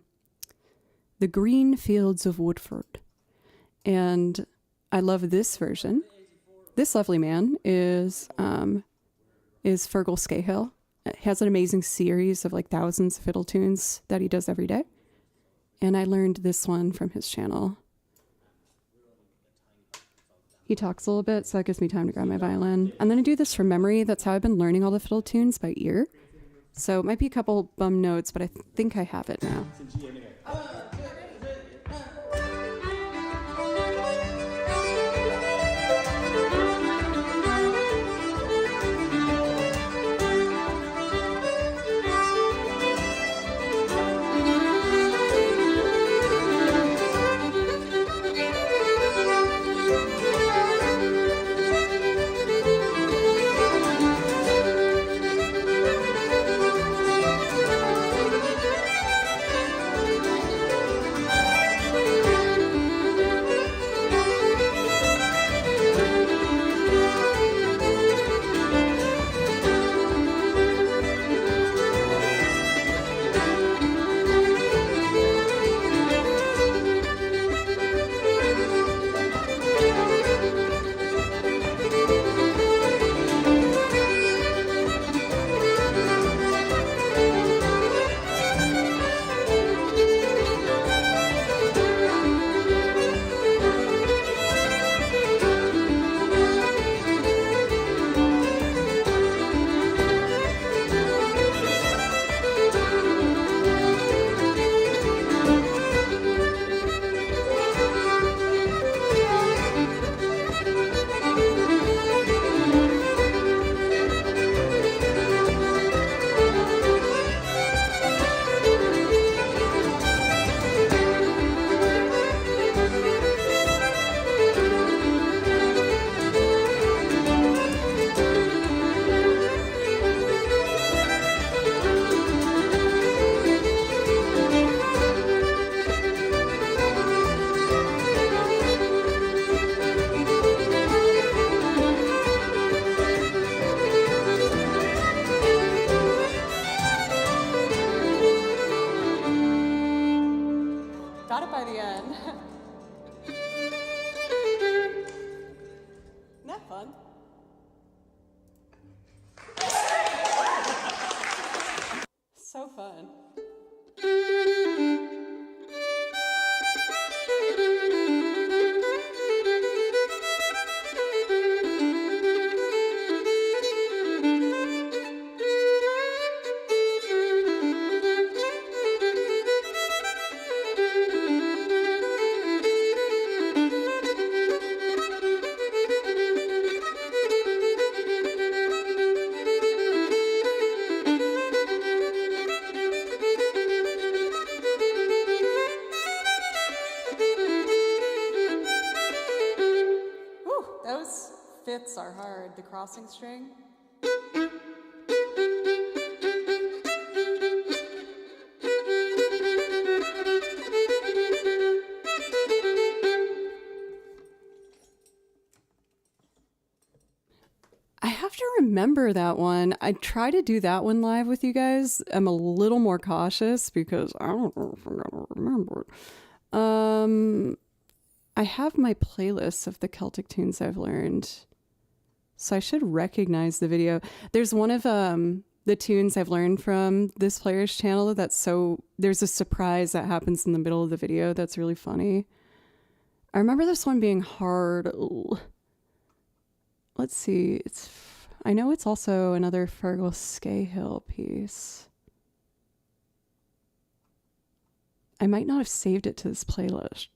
Green Fields of Woodford. And I love this version. This lovely man is Fergal Scahill. He has an amazing series of like thousands of fiddle tunes that he does every day. And I learned this one from his channel. He talks a little bit, so that gives me time to grab my violin. I'm going to do this from memory. That's how I've been learning all the fiddle tunes, by ear. So it might be a couple bum notes, but I think I have it now. notes are hard. The crossing string. I have to remember that one. I try to do that one live with you guys. I'm a little more cautious because I don't know if I'm gonna remember it. I have my playlists of the Celtic tunes I've learned, so I should recognize the video. There's one of the tunes I've learned from this player's channel there's a surprise that happens in the middle of the video that's really funny. I remember this one being hard. Ooh. Let's see. I know it's also another Fergal Scahill piece. I might not have saved it to this playlist.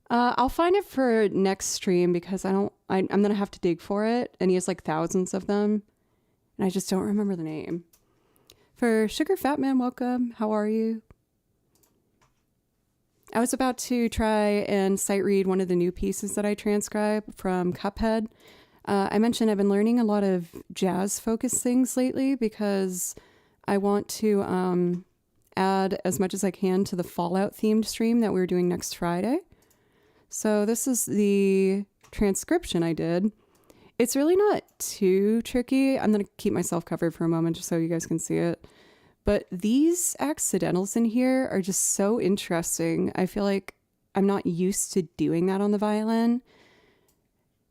I'll find it for next stream because I'm gonna have to dig for it, and he has like thousands of them, and I just don't remember the name. For Sugar Fat Man, welcome. How are you? I was about to try and sight read one of the new pieces that I transcribe from Cuphead. I mentioned I've been learning a lot of jazz focused things lately because I want to add as much as I can to the Fallout themed stream that we're doing next Friday. So this is the transcription I did. It's really not too tricky. I'm going to keep myself covered for a moment just so you guys can see it. But these accidentals in here are just so interesting. I feel like I'm not used to doing that on the violin.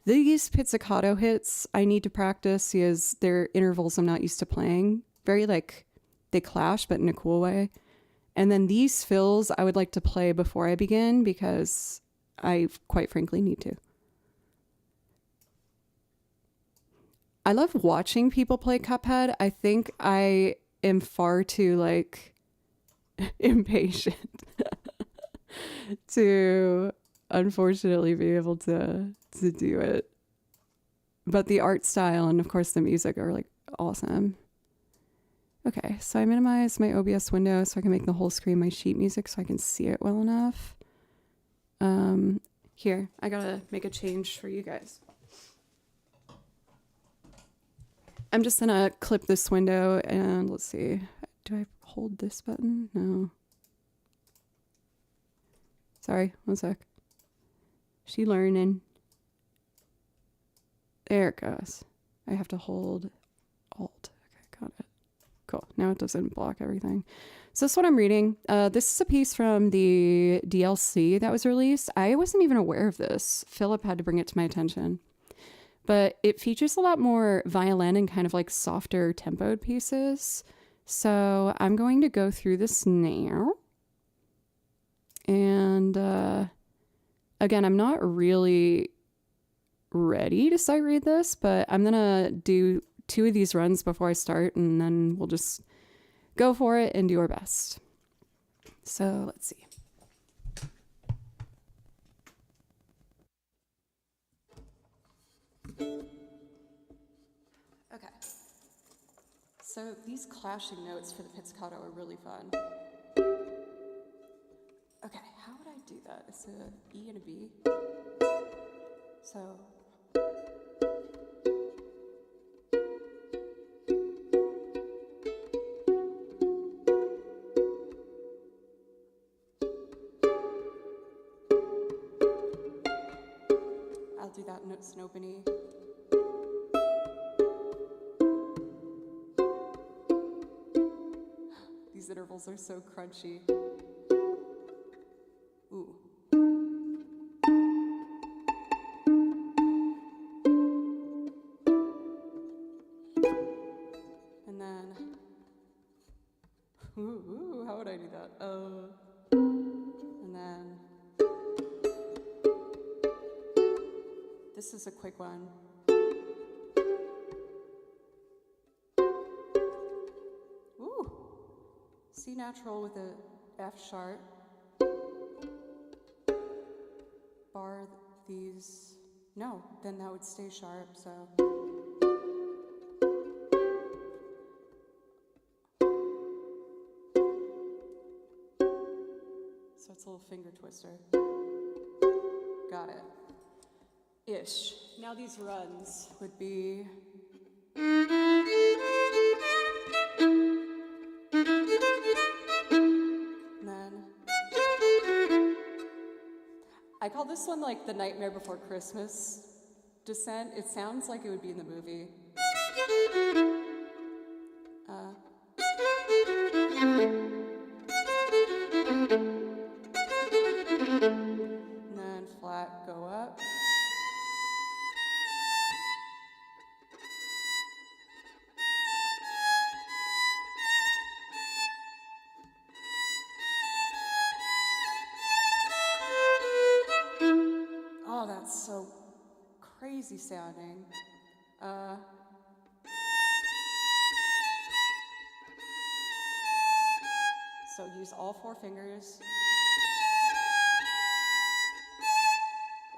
These pizzicato hits I need to practice because they're intervals I'm not used to playing. Very like, they clash, but in a cool way. And then these fills I would like to play before I begin because I quite frankly need to. I love watching people play Cuphead. I think I am far too like impatient to unfortunately be able to do it. But the art style and of course the music are like awesome. Okay, so I minimize my OBS window so I can make the whole screen my sheet music so I can see it well enough. Here, I gotta make a change for you guys. I'm just gonna clip this window and let's see. Do I hold this button? No. Sorry, one sec. She learning. There it goes. I have to hold Alt. Okay, got it. Cool. Now it doesn't block everything. So this is what I'm reading. This is a piece from the DLC that was released. I wasn't even aware of this. Philip had to bring it to my attention. But it features a lot more violin and kind of like softer tempoed pieces. So I'm going to go through this now. And again, I'm not really ready to sight read this, but I'm going to do 2 of these runs before I start, and then we'll just go for it and do our best. So let's see. Okay. So these clashing notes for the pizzicato are really fun. Okay, how would I do that? It's a E and a B. So I'll do that note snopeny. These intervals are so crunchy. Ooh. And then, ooh, how would I do that? And then, this is a quick one. Ooh. C natural with a F sharp. Bar these. No, then that would stay sharp, so. So it's a little finger twister. Got it. Ish. Now these runs would be. And then. I call this one like the Nightmare Before Christmas descent. It sounds like it would be in the movie. And then flat, go up. Oh, that's so crazy sounding. So use all 4 fingers.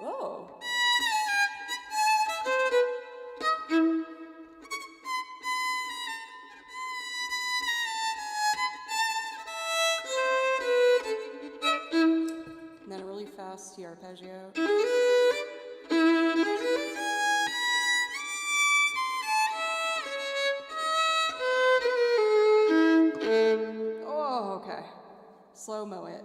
Oh. And then a really fast T arpeggio. Oh, okay. Slow-mo it.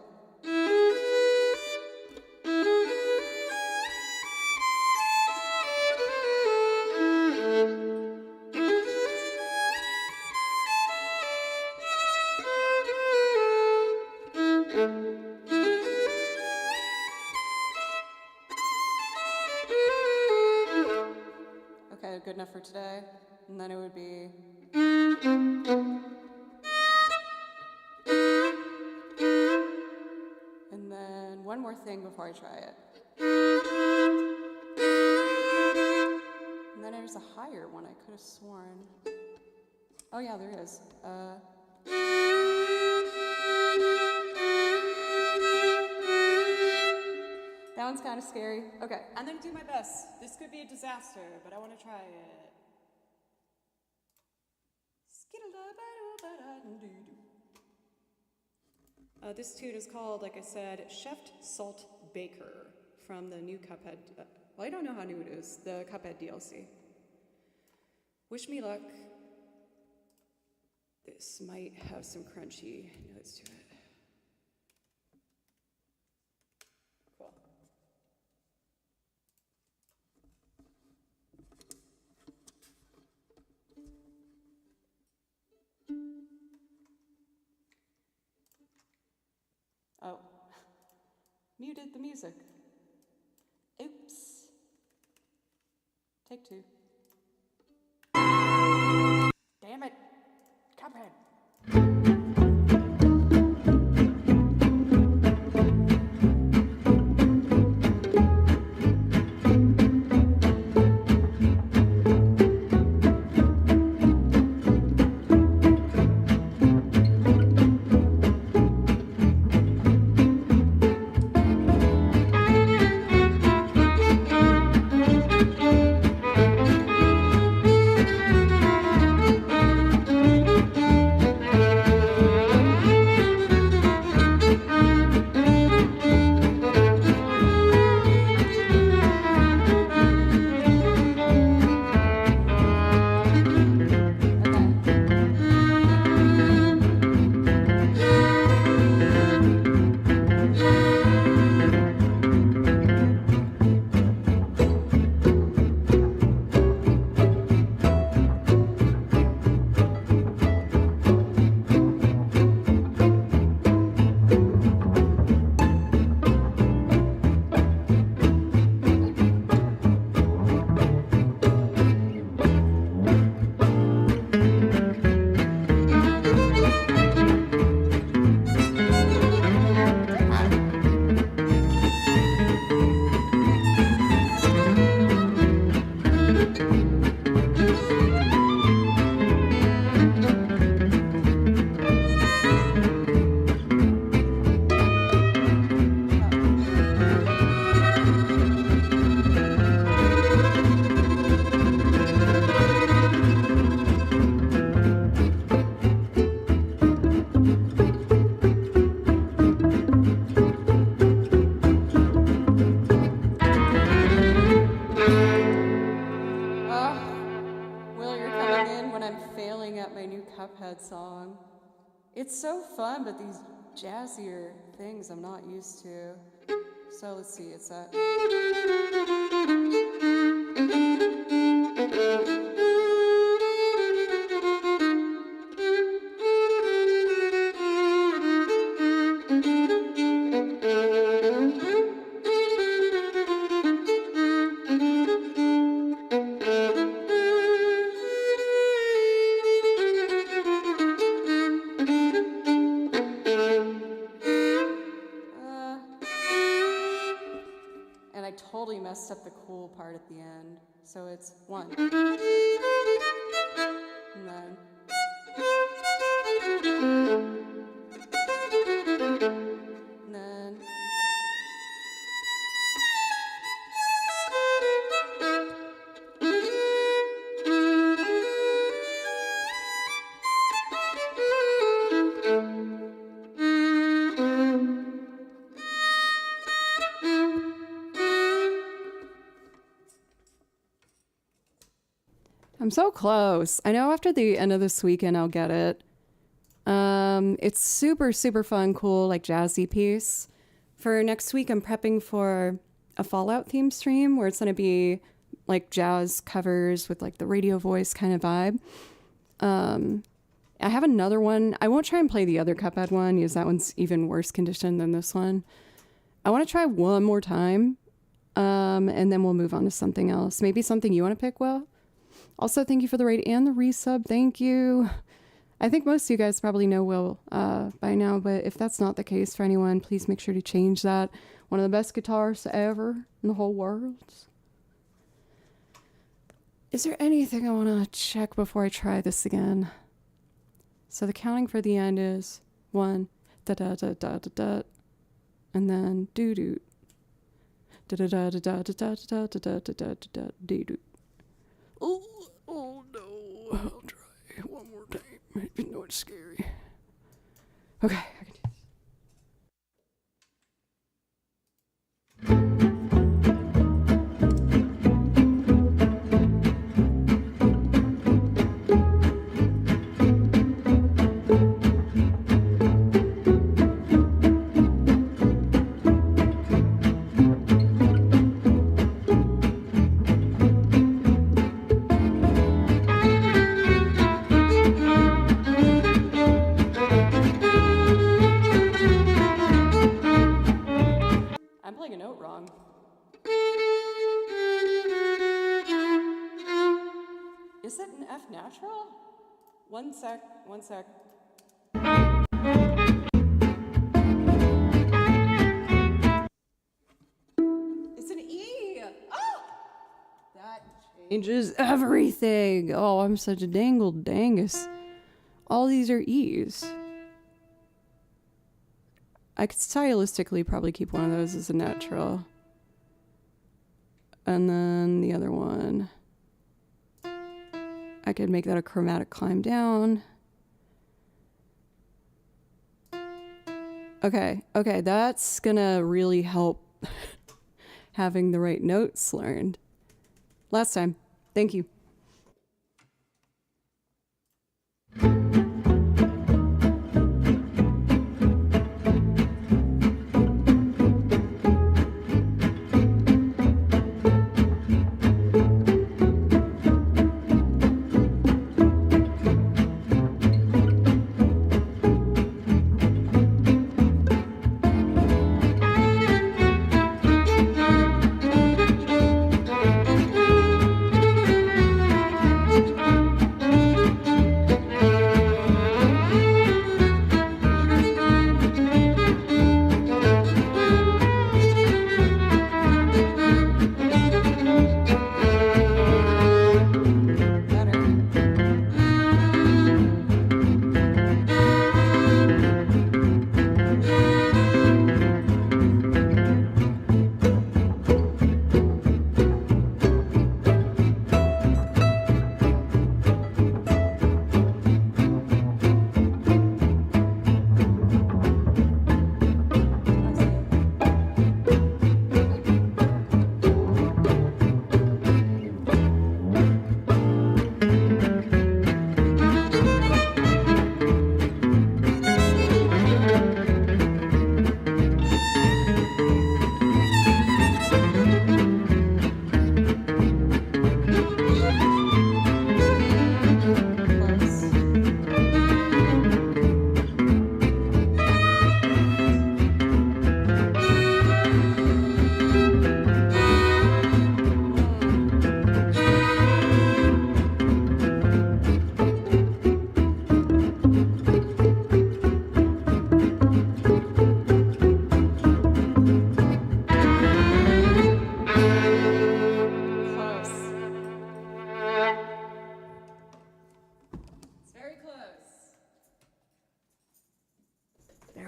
Okay, good enough for today. And then it would be. And then one more thing before I try it. And then there's a higher one, I could have sworn. Oh yeah, there is. That one's kind of scary. Okay, I'm gonna do my best. This could be a disaster, but I want to try it. This tune is called, like I said, Chef Salt Baker from the new Cuphead. Well, I don't know how new it is. The Cuphead DLC. Wish me luck. This might have some crunchy notes to it. Cool. Oh, muted the music. Oops. Take 2. Damn it. Cuphead. playing out my new Cuphead song. It's so fun, but these jazzier things I'm not used to. So let's see, it's that. And I totally messed up the cool part at the end. So it's 1. And then. And then. I'm so close. I know after the end of this weekend I'll get it. It's super, super fun, cool, like jazzy piece. For next week, I'm prepping for a Fallout theme stream where it's going to be like jazz covers with like the radio voice kind of vibe. I have another one. I won't try and play the other Cuphead one because that one's even worse condition than this one. I want to try one more time, and then we'll move on to something else. Maybe something you want to pick, Will? Also, thank you for the raid and the resub. Thank you. I think most of you guys probably know Will by now, but if that's not the case for anyone, please make sure to change that. One of the best guitarists ever in the whole world. Is there anything I want to check before I try this again? So the counting for the end is 1, da da da da da da, and then doo doo, da da da da da da da da da da da da doo doo. Oh no! I'll try one more time. You know it's scary. Okay, I can do this. A note wrong. Is it an F natural? One sec. It's an E! Oh! That changes everything. Oh, I'm such a dangled dangus. All these are E's. I could stylistically probably keep one of those as a natural. And then the other one, I could make that a chromatic climb down. Okay, that's gonna really help having the right notes learned. Last time, thank you.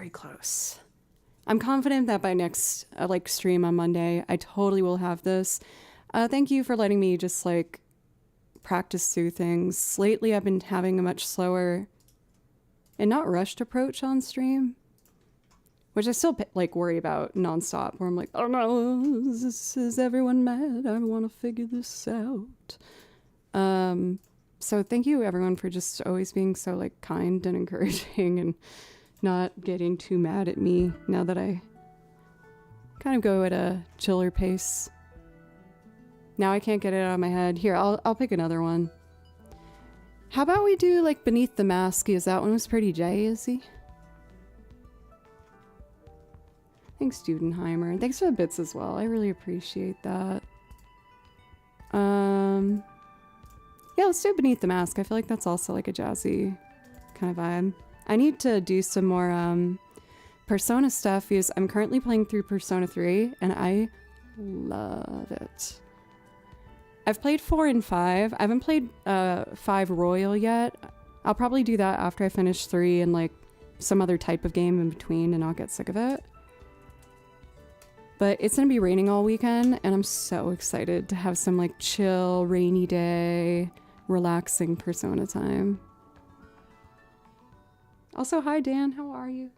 very close. I'm confident that by next like stream on Monday, I totally will have this. Thank you for letting me just like practice through things. Lately, I've been having a much slower and not rushed approach on stream, which I still like worry about nonstop, where I'm like, oh no, is everyone mad? I want to figure this out. So thank you everyone for just always being so like kind and encouraging and not getting too mad at me now that I kind of go at a chiller pace. Now I can't get it out of my head. Here, I'll pick another one. How about we do like Beneath the Mask? Because that one was pretty jazzy. Thanks, Dudenheimer. Thanks for the bits as well. I really appreciate that. Yeah, let's do Beneath the Mask. I feel like that's also like a jazzy kind of vibe. I need to do some more Persona stuff because I'm currently playing through Persona 3 and I love it. I've played 4 and 5. I haven't played 5 Royal yet. I'll probably do that after I finish 3 and like some other type of game in between and I'll get sick of it. But it's gonna be raining all weekend and I'm so excited to have some like chill, rainy day, relaxing Persona time. Also, hi Dan, how are you?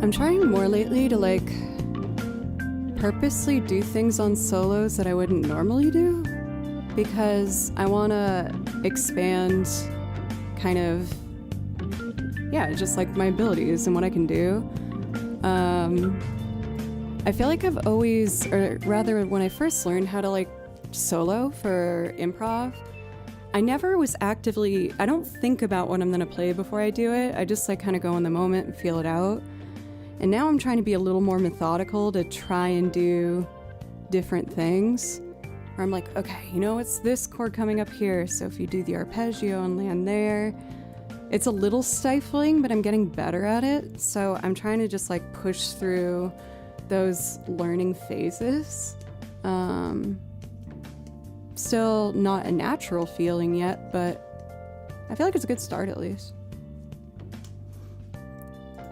I'm trying more lately to like purposely do things on solos that I wouldn't normally do, because I want to expand kind of, yeah, just like my abilities and what I can do. I feel like I've always, or rather when I first learned how to like solo for improv, I never was actively, I don't think about what I'm going to play before I do it. I just like kind of go in the moment and feel it out. And now I'm trying to be a little more methodical to try and do different things. Where I'm like, okay, you know, it's this chord coming up here. So if you do the arpeggio and land there, it's a little stifling, but I'm getting better at it. So I'm trying to just like push through those learning phases. Still not a natural feeling yet, but I feel like it's a good start at least.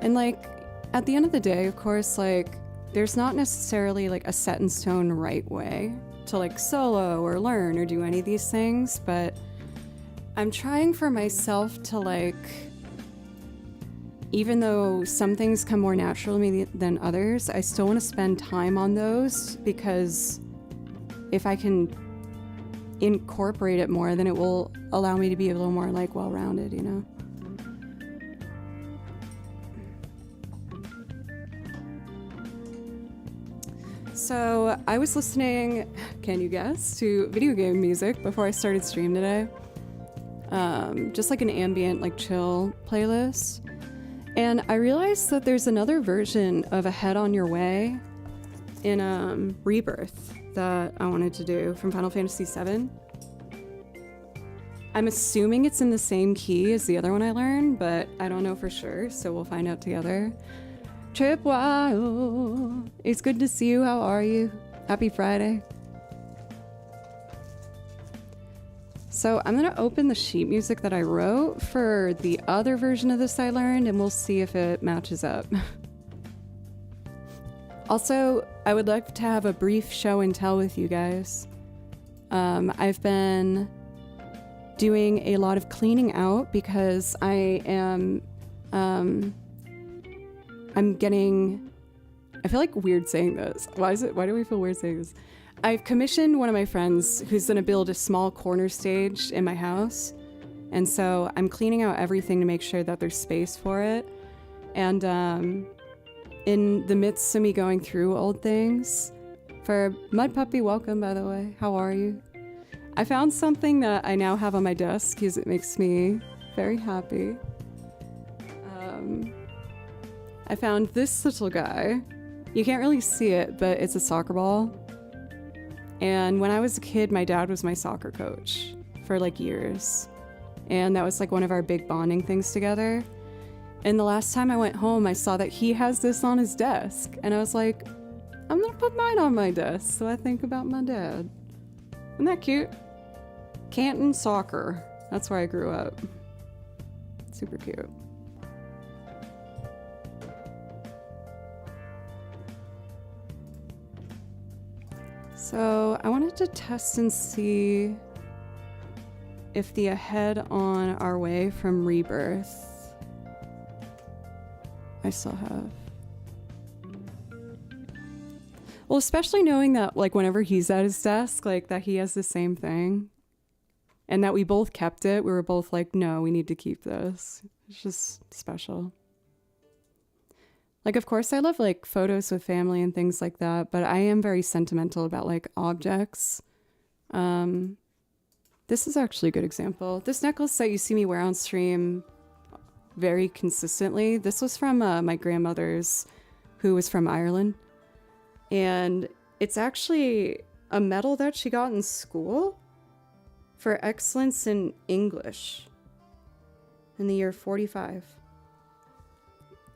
And like, at the end of the day, of course, like, there's not necessarily like a set in stone right way to like solo or learn or do any of these things, but I'm trying for myself to like, even though some things come more naturally than others, I still want to spend time on those, because if I can incorporate it more, then it will allow me to be a little more like well-rounded, you know? So I was listening, can you guess, to video game music before I started stream today. Just like an ambient, like chill playlist. And I realized that there's another version of A Head on Your Way in Rebirth that I wanted to do from Final Fantasy VII. I'm assuming it's in the same key as the other one I learned, but I don't know for sure, so we'll find out together. Tripwire, it's good to see you. How are you? Happy Friday. So I'm gonna open the sheet music that I wrote for the other version of this I learned, and we'll see if it matches up. Also, I would like to have a brief show and tell with you guys. I've been doing a lot of cleaning out because I am, I'm getting, I feel like weird saying this. Why do we feel weird saying this? I've commissioned one of my friends who's gonna build a small corner stage in my house. And so I'm cleaning out everything to make sure that there's space for it. And in the midst of me going through old things, for Mud Puppy, welcome by the way, how are you? I found something that I now have on my desk because it makes me very happy. I found this little guy. You can't really see it, but it's a soccer ball. And when I was a kid, my dad was my soccer coach for like years. And that was like one of our big bonding things together. And the last time I went home, I saw that he has this on his desk. And I was like, I'm gonna put mine on my desk so I think about my dad. Isn't that cute? Canton Soccer. That's where I grew up. Super cute. So I wanted to test and see if the Ahead on Our Way from Rebirth I still have. Well, especially knowing that like whenever he's at his desk, like that he has the same thing and that we both kept it. We were both like, no, we need to keep this. It's just special. Like, of course, I love like photos with family and things like that, but I am very sentimental about like objects. This is actually a good example. This necklace that you see me wear on stream very consistently, this was from my grandmother's, who was from Ireland. And it's actually a medal that she got in school for excellence in English in the year 45.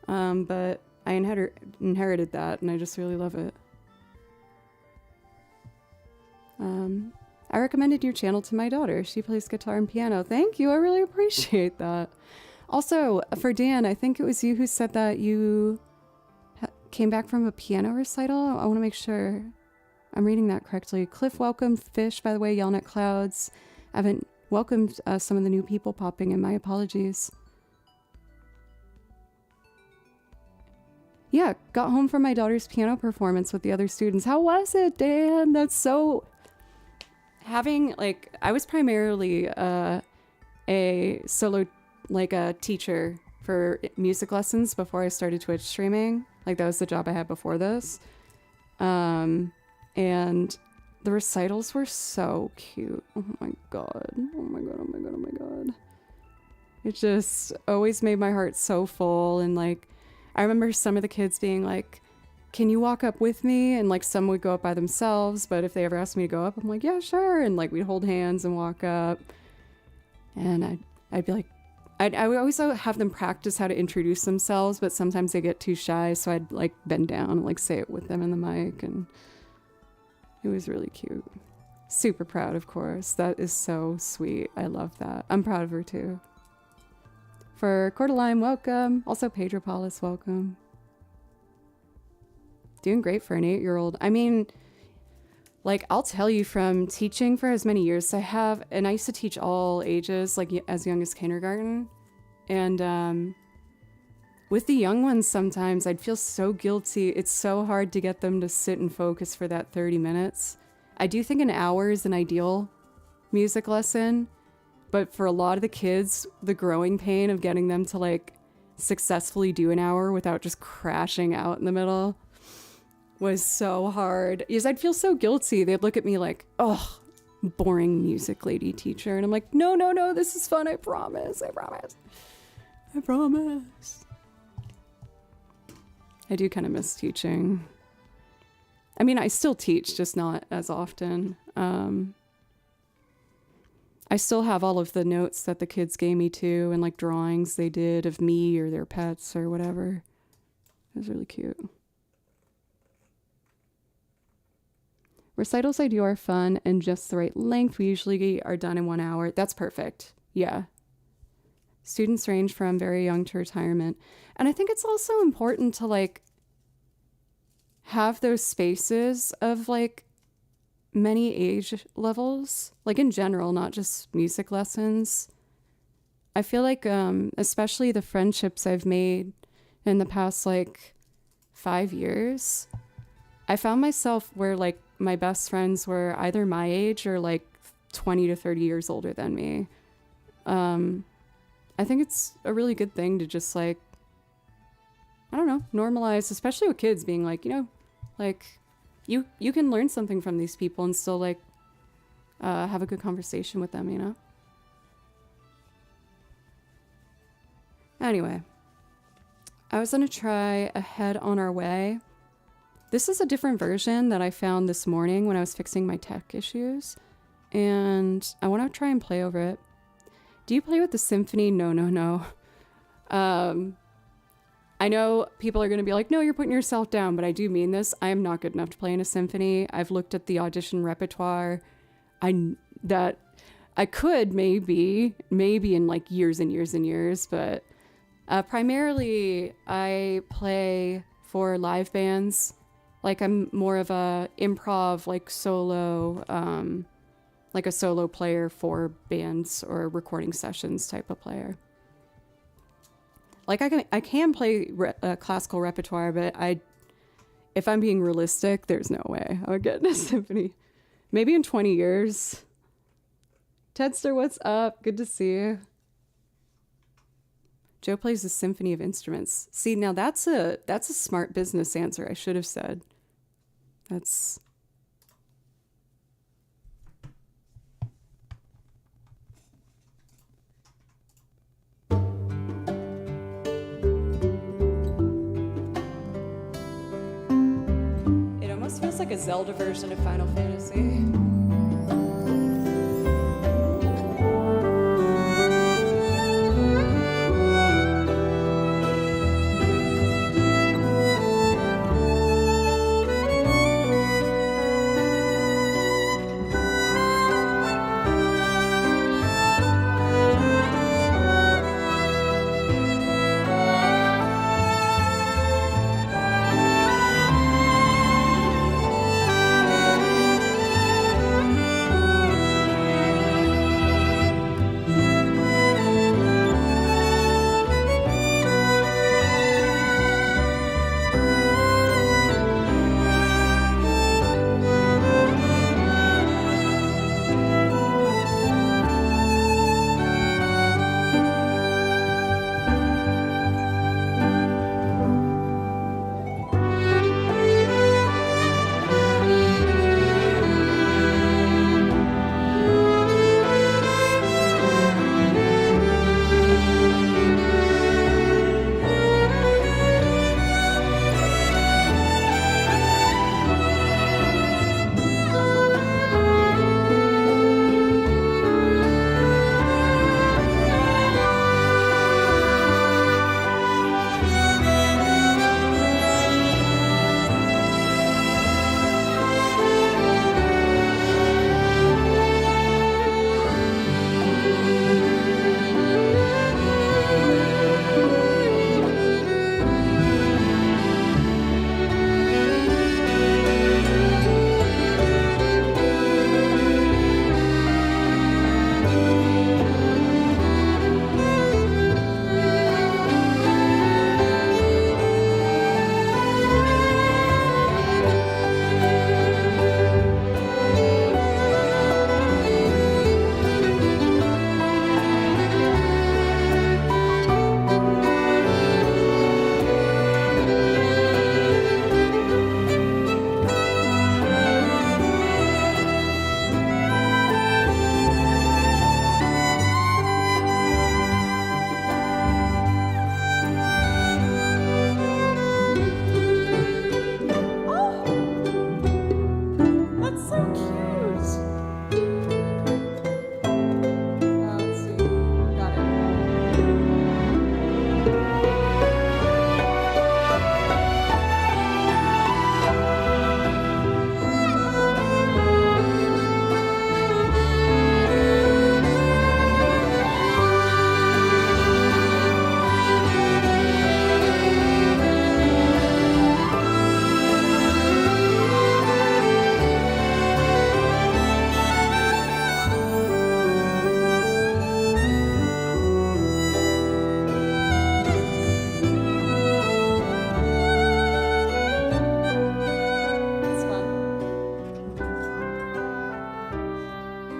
But I inherited that, and I just really love it. I recommended your channel to my daughter. She plays guitar and piano. Thank you. I really appreciate that. Also, for Dan, I think it was you who said that you came back from a piano recital. I want to make sure I'm reading that correctly. Cliff welcomed Fish, by the way, Yelling at Clouds. I haven't welcomed some of the new people popping in. My apologies. Yeah, got home from my daughter's piano performance with the other students. How was it, Dan? That's so... Having, like, I was primarily a solo, like, a teacher for music lessons before I started Twitch streaming. Like, that was the job I had before this. And the recitals were so cute. Oh my god. Oh my god, oh my god, oh my god. It just always made my heart so full. And, like, I remember some of the kids being like, can you walk up with me? And, like, some would go up by themselves, but if they ever asked me to go up, I'm like, yeah, sure. And, like, we'd hold hands and walk up. And I'd be like, I would always have them practice how to introduce themselves, but sometimes they get too shy, so I'd, like, bend down and, like, say it with them in the mic, and it was really cute. Super proud, of course. That is so sweet. I love that. I'm proud of her, too. For Cordeline, welcome. Also, Pedro Paulus, welcome. Doing great for an 8-year-old. I mean, like, I'll tell you, from teaching for as many years as I have, and I used to teach all ages, like as young as kindergarten. And with the young ones, sometimes I'd feel so guilty. It's so hard to get them to sit and focus for that 30 minutes. I do think an hour is an ideal music lesson, but for a lot of the kids, the growing pain of getting them to, like, successfully do an hour without just crashing out in the middle was so hard. Because I'd feel so guilty. They'd look at me like, oh, boring music lady teacher. And I'm like, no, no, no, this is fun. I promise. I promise. I promise. I do kind of miss teaching. I mean, I still teach, just not as often. I still have all of the notes that the kids gave me too, and, like, drawings they did of me or their pets or whatever. It was really cute. Recitals I do are fun and just the right length. We usually are done in 1 hour. That's perfect. Yeah. Students range from very young to retirement. And I think it's also important to, like, have those spaces of, like, many age levels, like, in general, not just music lessons. I feel like, especially the friendships I've made in the past, like, 5 years, I found myself where, like, my best friends were either my age or, like, 20 to 30 years older than me. I think it's a really good thing to just, like, I don't know, normalize, especially with kids, being like, you know, like, you can learn something from these people and still, like, have a good conversation with them, you know? Anyway, I was gonna try Ahead on Our Way. This is a different version that I found this morning when I was fixing my tech issues, and I want to try and play over it. Do you play with the symphony? No, no, no. I know people are going to be like, no, you're putting yourself down, but I do mean this. I am not good enough to play in a symphony. I've looked at the audition repertoire. I could maybe in, like, years and years and years, but primarily I play for live bands. Like, I'm more of a improv, like, solo, like a solo player for bands or recording sessions type of player. Like, I can play classical repertoire, but if I'm being realistic, there's no way I would get in a symphony. Maybe in 20 years. Tedster, what's up? Good to see you. Joe plays a symphony of instruments. See, now that's a smart business answer. I should have said. That's... It almost feels like a Zelda version of Final Fantasy.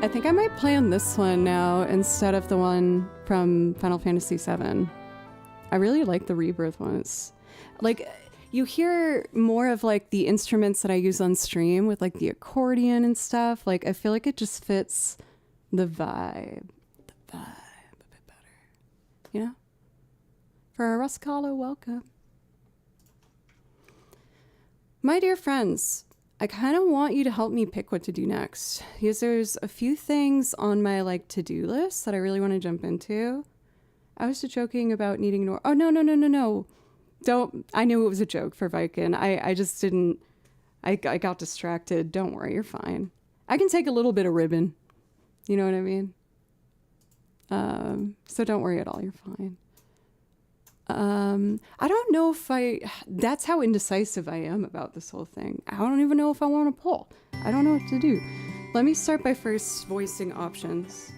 I think I might play on this one now instead of the one from Final Fantasy VII. I really like the Rebirth ones. Like, you hear more of like the instruments that I use on stream with like the accordion and stuff. Like, I feel like it just fits the vibe a bit better, you know? For a Ruscalo, welcome. My dear friends, I kind of want you to help me pick what to do next, because there's a few things on my like to-do list that I really want to jump into. I was just joking about needing more. Oh, no. Don't. I knew it was a joke for Viking. I just didn't. I got distracted. Don't worry, you're fine. I can take a little bit of ribbon. You know what I mean? So don't worry at all. You're fine. I don't know if that's how indecisive I am about this whole thing. I don't even know if I want to pull. I don't know what to do. Let me start by first voicing options.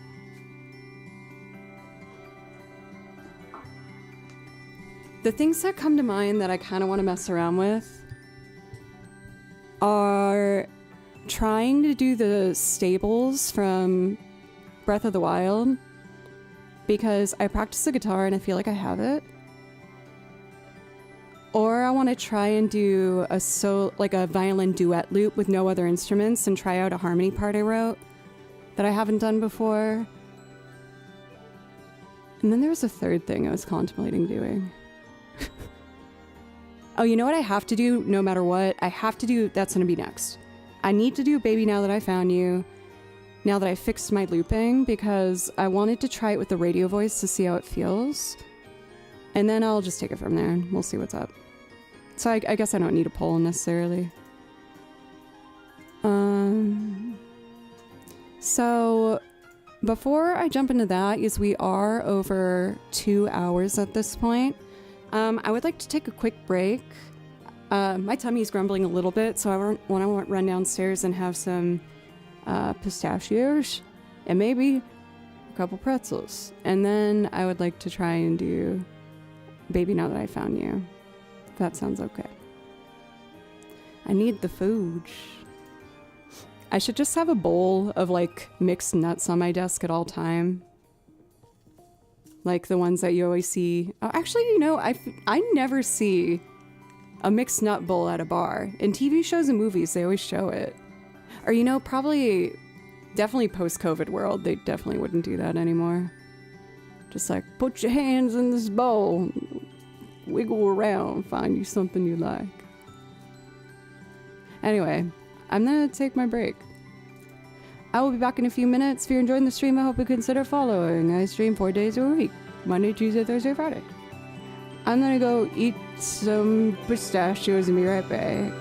The things that come to mind that I kind of want to mess around with are trying to do the stables from Breath of the Wild, because I practice the guitar and I feel like I have it. Or I want to try and do a violin duet loop with no other instruments and try out a harmony part I wrote that I haven't done before. And then there was a third thing I was contemplating doing. Oh, you know what I have to do no matter what? I have to do, that's going to be next. I need to do Baby Now That I Found You, now that I fixed my looping, because I wanted to try it with the radio voice to see how it feels. And then I'll just take it from there and we'll see what's up. So I guess I don't need a poll necessarily. So before I jump into that, because we are over 2 hours at this point, I would like to take a quick break. My tummy's grumbling a little bit, so I want to run downstairs and have some pistachios and maybe a couple pretzels. And then I would like to try and do Baby Now That I Found You. If that sounds okay. I need the food. I should just have a bowl of like mixed nuts on my desk at all time. Like the ones that you always see. Oh, actually, you know, I never see a mixed nut bowl at a bar. In TV shows and movies, they always show it. Or, you know, definitely post-COVID world, they definitely wouldn't do that anymore. Just like, put your hands in this bowl, wiggle around, find you something you like. Anyway, I'm gonna take my break. I will be back in a few minutes. If you're enjoying the stream, I hope you consider following. I stream 4 days a week, Monday, Tuesday, Thursday, Friday. I'm gonna go eat some pistachios and be right back.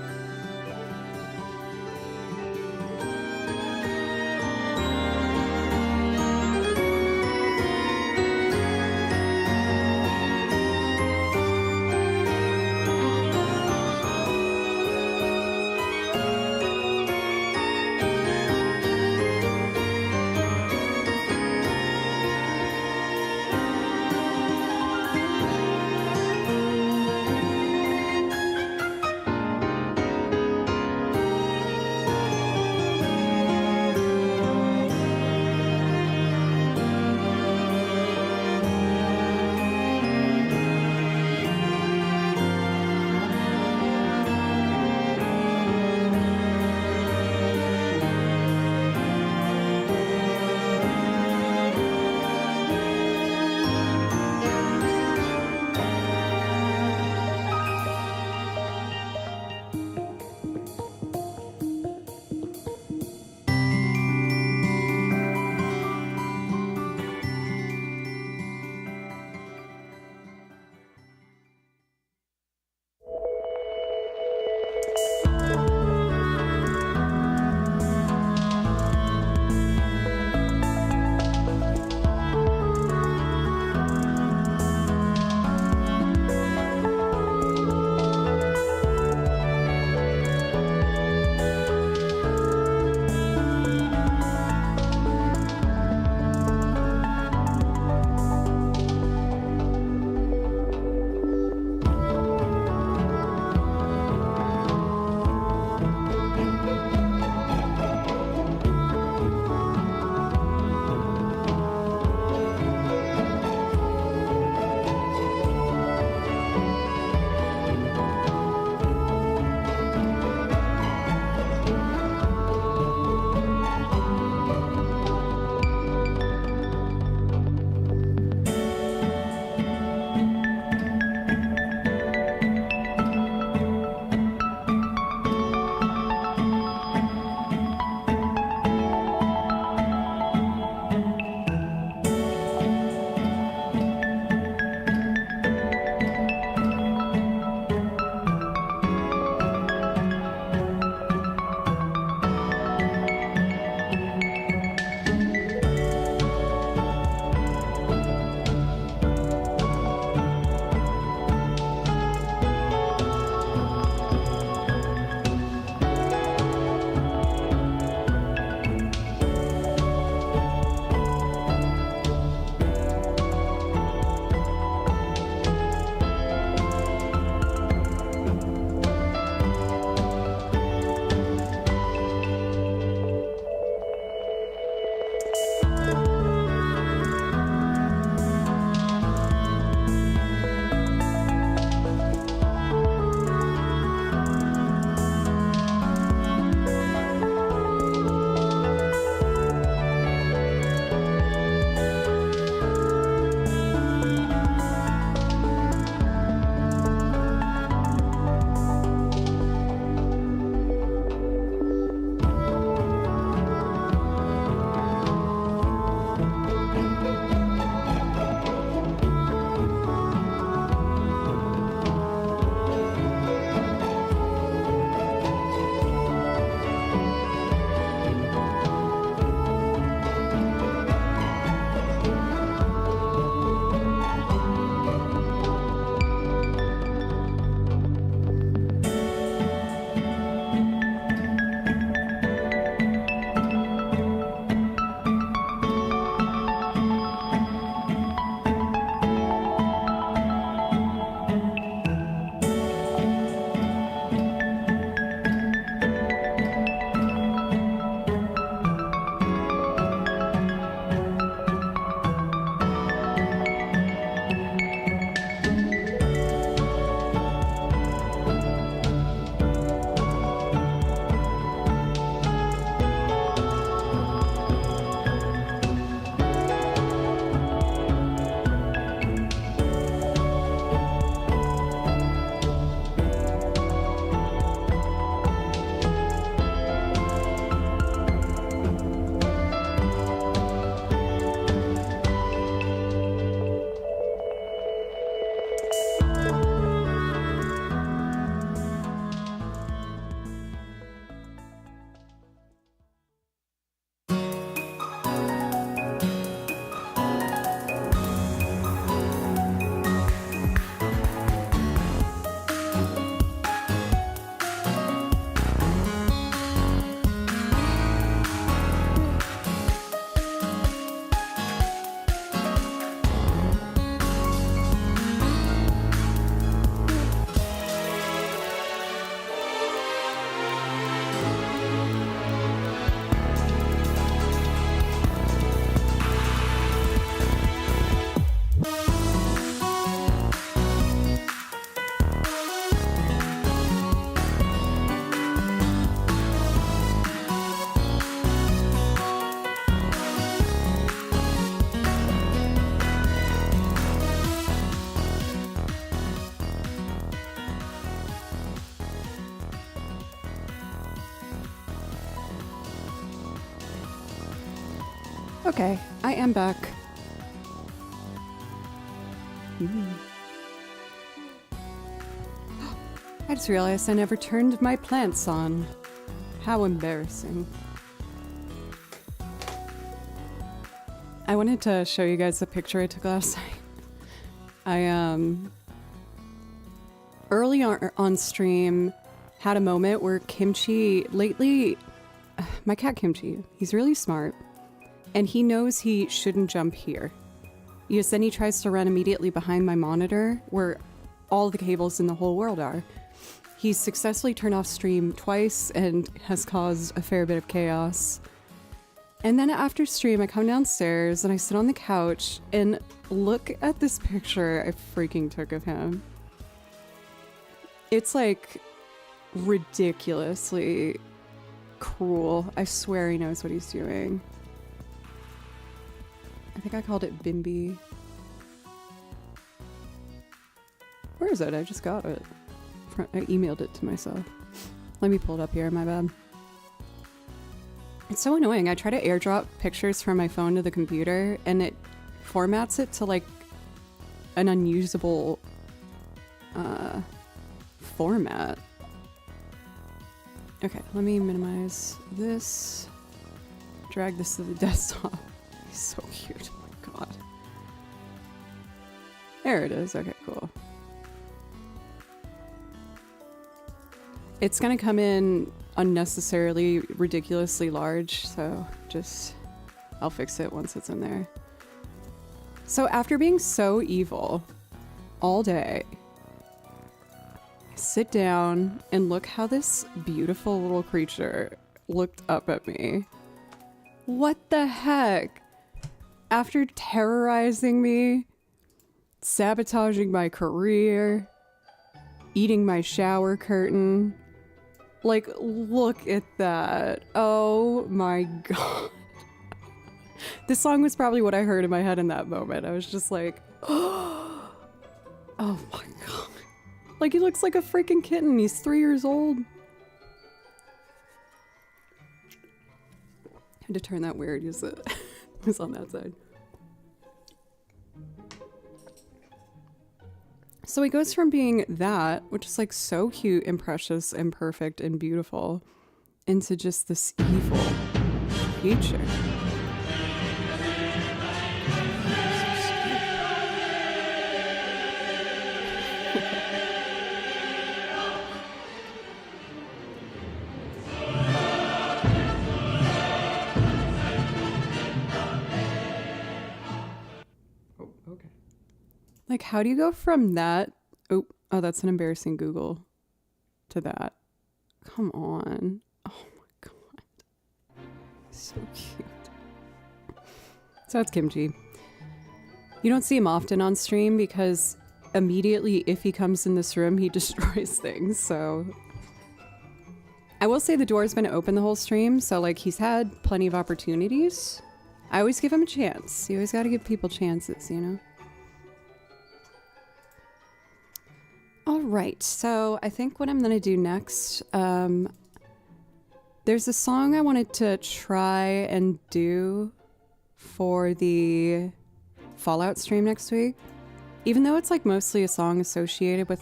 Okay, I am back. I just realized I never turned my plants on. How embarrassing. I wanted to show you guys a picture I took last night. Early on stream, had a moment where Kimchi, lately, my cat Kimchi, he's really smart, and he knows he shouldn't jump here. Yes, then he tries to run immediately behind my monitor, where all the cables in the whole world are. He's successfully turned off stream twice and has caused a fair bit of chaos. And then after stream, I come downstairs and I sit on the couch and look at this picture I freaking took of him. It's like ridiculously cruel. I swear he knows what he's doing. I think I called it Bimby. Where is it? I just got it. I emailed it to myself. Let me pull it up here, my bad. It's so annoying. I try to airdrop pictures from my phone to the computer and it formats it to like an unusable format. Okay, let me minimize this. Drag this to the desktop. He's so cute. Oh my god. There it is. Okay, cool. It's gonna come in unnecessarily ridiculously large, so just I'll fix it once it's in there. So after being so evil all day, I sit down and look how this beautiful little creature looked up at me. What the heck? After terrorizing me, sabotaging my career, eating my shower curtain, like, look at that. Oh my god. This song was probably what I heard in my head in that moment. I was just like, oh my god. Like, he looks like a freaking kitten. He's 3 years old. I had to turn that weird because it was on that side. So he goes from being that, which is like so cute and precious and perfect and beautiful, into just this evil creature. Like, how do you go from that? Oh, that's an embarrassing Google. To that. Come on. Oh my god. So cute. So that's Kimchi. You don't see him often on stream because immediately if he comes in this room, he destroys things, so. I will say the door's been open the whole stream, so like he's had plenty of opportunities. I always give him a chance. You always gotta give people chances, you know? All right, so I think what I'm gonna do next, there's a song I wanted to try and do for the Fallout stream next week. Even though it's like mostly a song associated with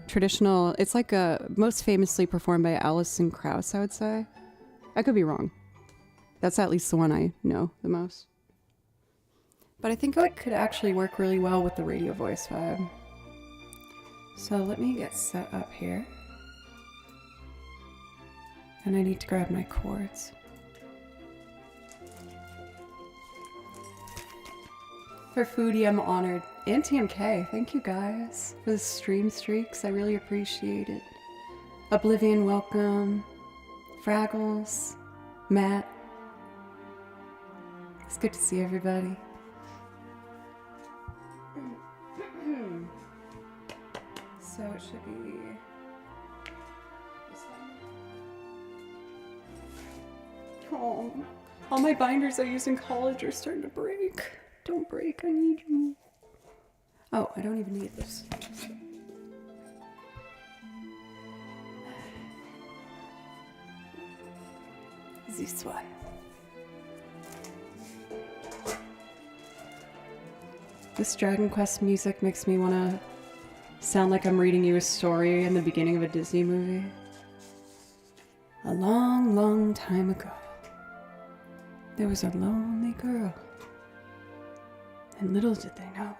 traditional, it's like most famously performed by Alison Krauss, I would say. I could be wrong. That's at least the one I know the most. But I think it could actually work really well with the radio voice vibe. So let me get set up here. And I need to grab my chords. For Foodie, I'm honored. And TMK, thank you guys for the stream streaks. I really appreciate it. Oblivion, welcome. Fraggles, Matt. It's good to see everybody. So it should be this one. Oh, all my binders I use in college are starting to break. Don't break, I need you. Oh, I don't even need this. This one. This Dragon Quest music makes me want to sound like I'm reading you a story in the beginning of a Disney movie. A long, long time ago, there was a lonely girl. And little did they know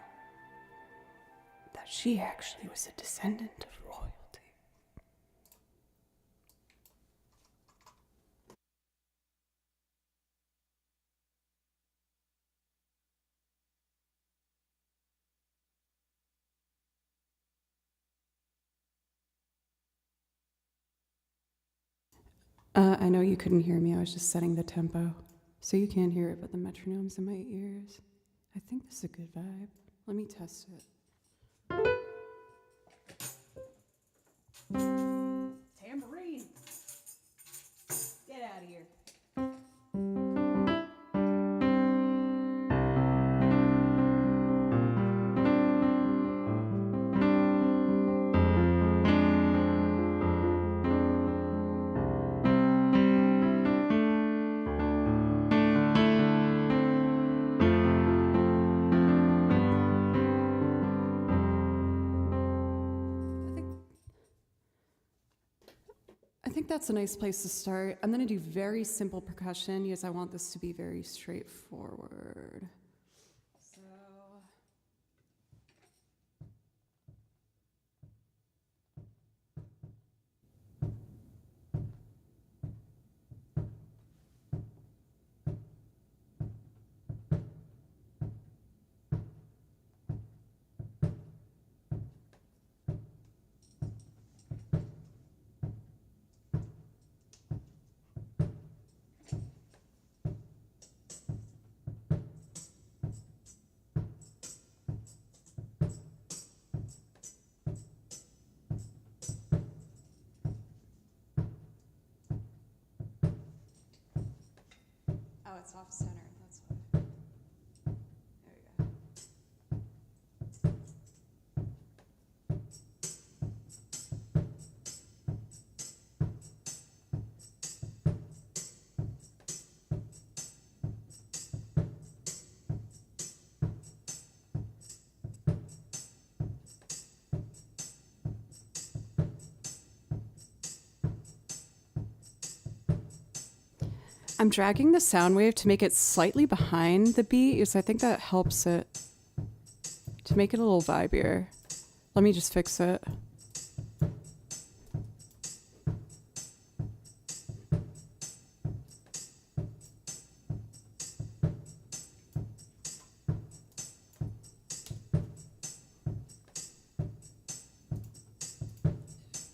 that she actually was a descendant of royalty. I know you couldn't hear me. I was just setting the tempo. So you can't hear it, but the metronome's in my ears. I think this is a good vibe. Let me test it. Tambourine! Get out of here. I think that's a nice place to start. I'm going to do very simple percussion because I want this to be very straightforward. So, oh, it's off center. That's why. There we go. I'm dragging the sound wave to make it slightly behind the beat because I think that helps it to make it a little vibier. Let me just fix it.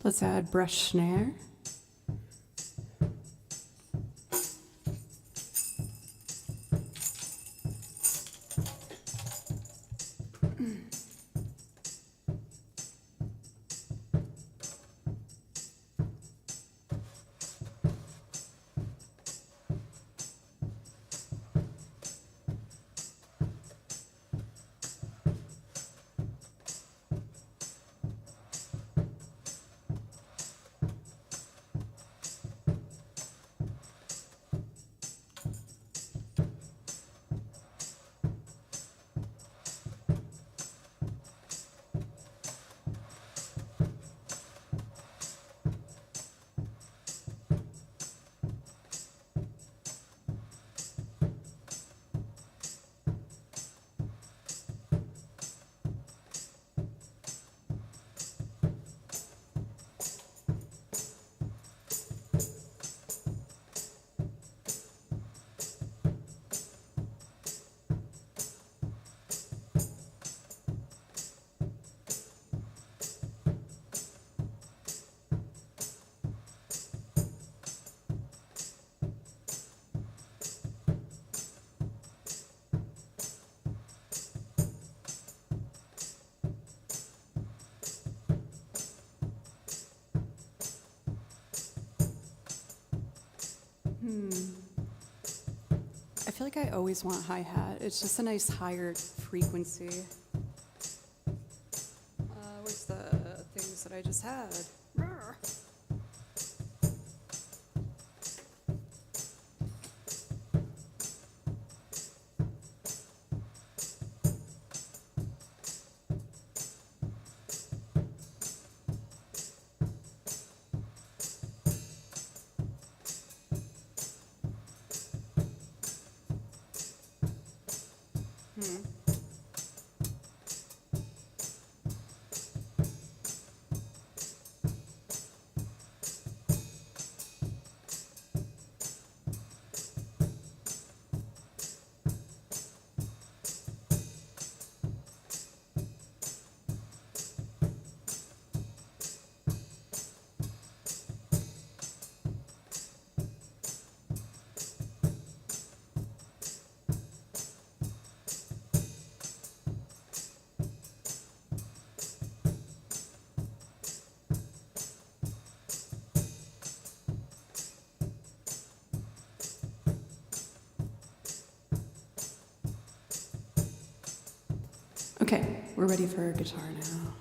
Let's add brush snare. I feel like I always want hi-hat. It's just a nice higher frequency. Where's the things that I just had? Okay, we're ready for our guitar now.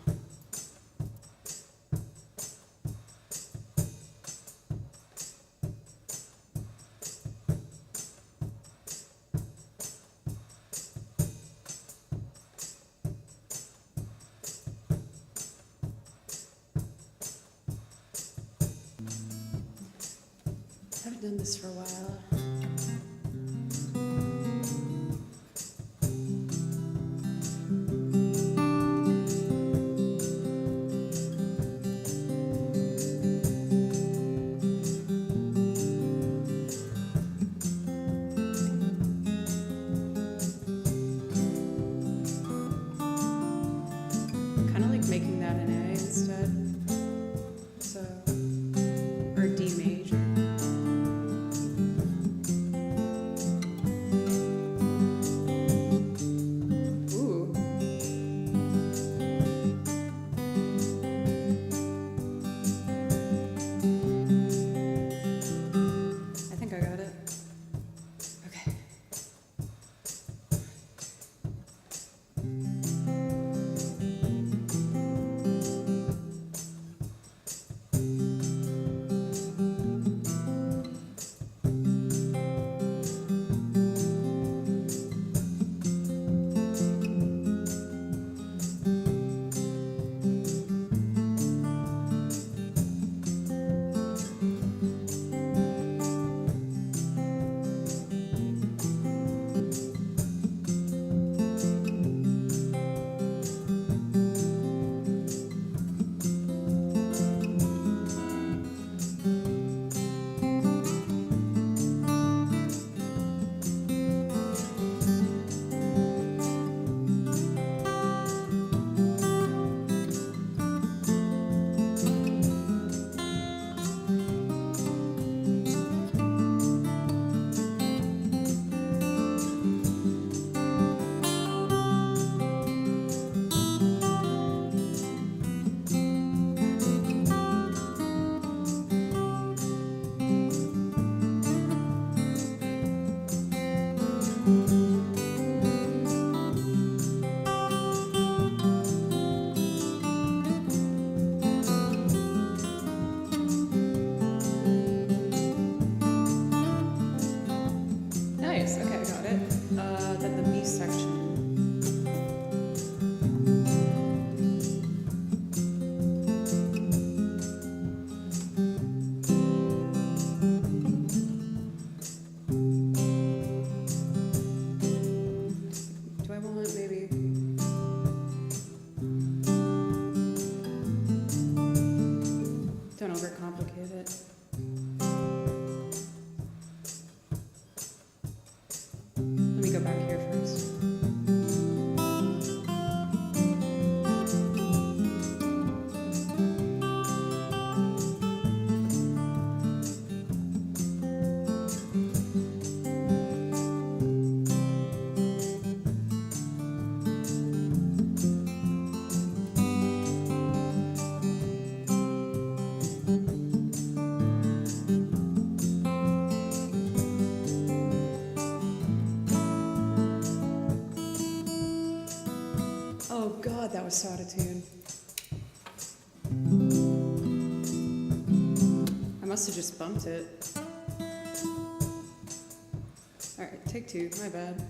I haven't done this for a while. Kind of like making that an A instead. So, or D major. Ooh. I think I got it. Okay. Nice, okay, I got it. Then the B section. Do I want maybe... Don't overcomplicate it. Let me go back here first. Oh God, that was so out of tune. I must have just bumped it. All right, take two, my bad.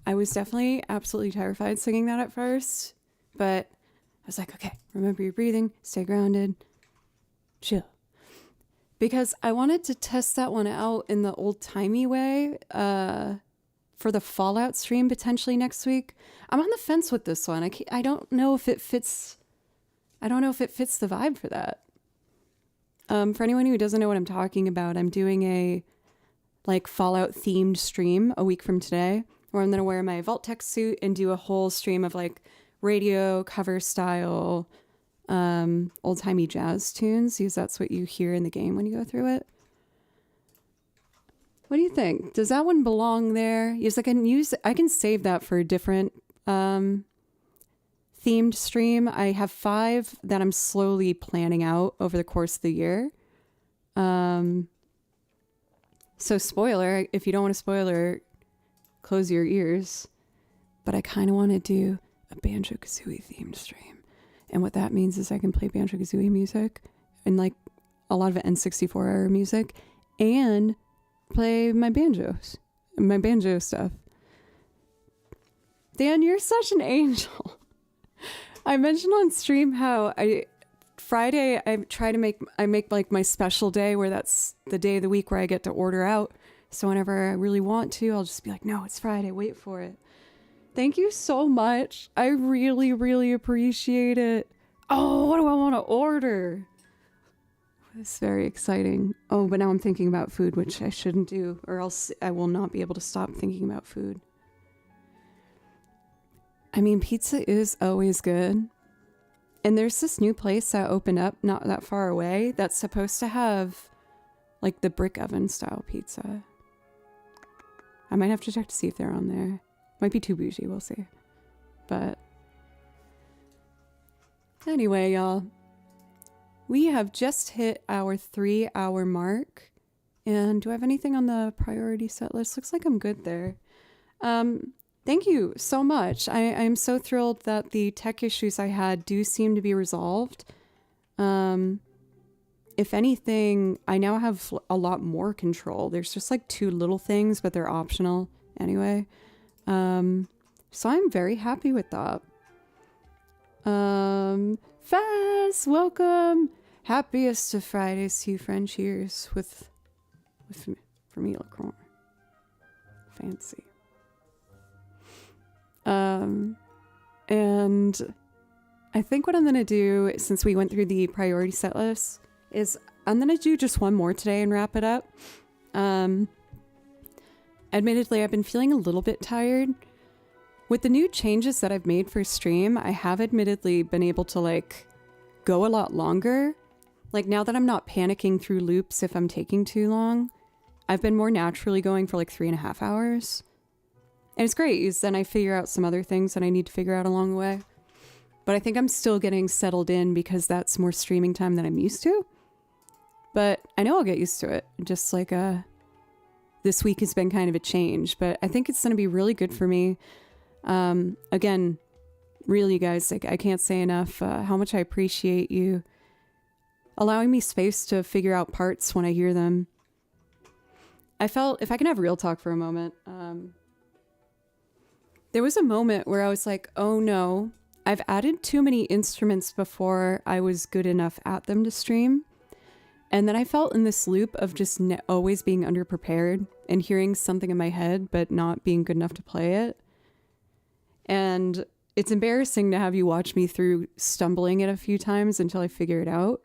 I was definitely absolutely terrified singing that at first, but I was like, okay, remember your breathing, stay grounded, chill. Because I wanted to test that one out in the old-timey way for the Fallout stream potentially next week. I'm on the fence with this one. I don't know if it fits. I don't know if it fits the vibe for that. For anyone who doesn't know what I'm talking about, I'm doing a like Fallout themed stream a week from today, where I'm going to wear my Vault-Tec suit and do a whole stream of like radio cover style old-timey jazz tunes, because that's what you hear in the game when you go through it. What do you think? Does that one belong there? Yes, I can save that for a different themed stream. I have 5 that I'm slowly planning out over the course of the year. So spoiler, if you don't want a spoiler, close your ears. But I kind of want to do a Banjo-Kazooie themed stream. And what that means is I can play Banjo-Kazooie music and like a lot of N64 era music and play my banjo stuff. Dan, you're such an angel. I mentioned on stream how Friday I make like my special day where that's the day of the week where I get to order out. So whenever I really want to, I'll just be like, no, it's Friday, wait for it. Thank you so much. I really, really appreciate it. Oh, what do I want to order? It's very exciting. Oh, but now I'm thinking about food, which I shouldn't do, or else I will not be able to stop thinking about food. I mean, pizza is always good. And there's this new place that opened up not that far away that's supposed to have like the brick oven style pizza. I might have to check to see if they're on there. Might be too bougie, we'll see. But anyway, y'all, we have just hit our 3-hour mark. And do I have anything on the priority set list? Looks like I'm good there. Thank you so much. I'm so thrilled that the tech issues I had do seem to be resolved. If anything, I now have a lot more control. There's just like 2 little things, but they're optional anyway. So I'm very happy with that. Faz, welcome. Happiest of Fridays to you, friend. Cheers with for me, LaCroix. Fancy. And I think what I'm going to do, since we went through the priority set list, is I'm going to do just one more today and wrap it up. Admittedly, I've been feeling a little bit tired. With the new changes that I've made for stream, I have admittedly been able to like go a lot longer. Like now that I'm not panicking through loops if I'm taking too long, I've been more naturally going for like 3.5 hours. And it's great, because then I figure out some other things that I need to figure out along the way. But I think I'm still getting settled in because that's more streaming time than I'm used to. But I know I'll get used to it. Just like this week has been kind of a change, but I think it's going to be really good for me. Again, really guys, like I can't say enough how much I appreciate you allowing me space to figure out parts when I hear them. I felt, if I can have real talk for a moment, there was a moment where I was like, oh no, I've added too many instruments before I was good enough at them to stream. And then I felt in this loop of just always being underprepared and hearing something in my head, but not being good enough to play it. And it's embarrassing to have you watch me through stumbling it a few times until I figure it out.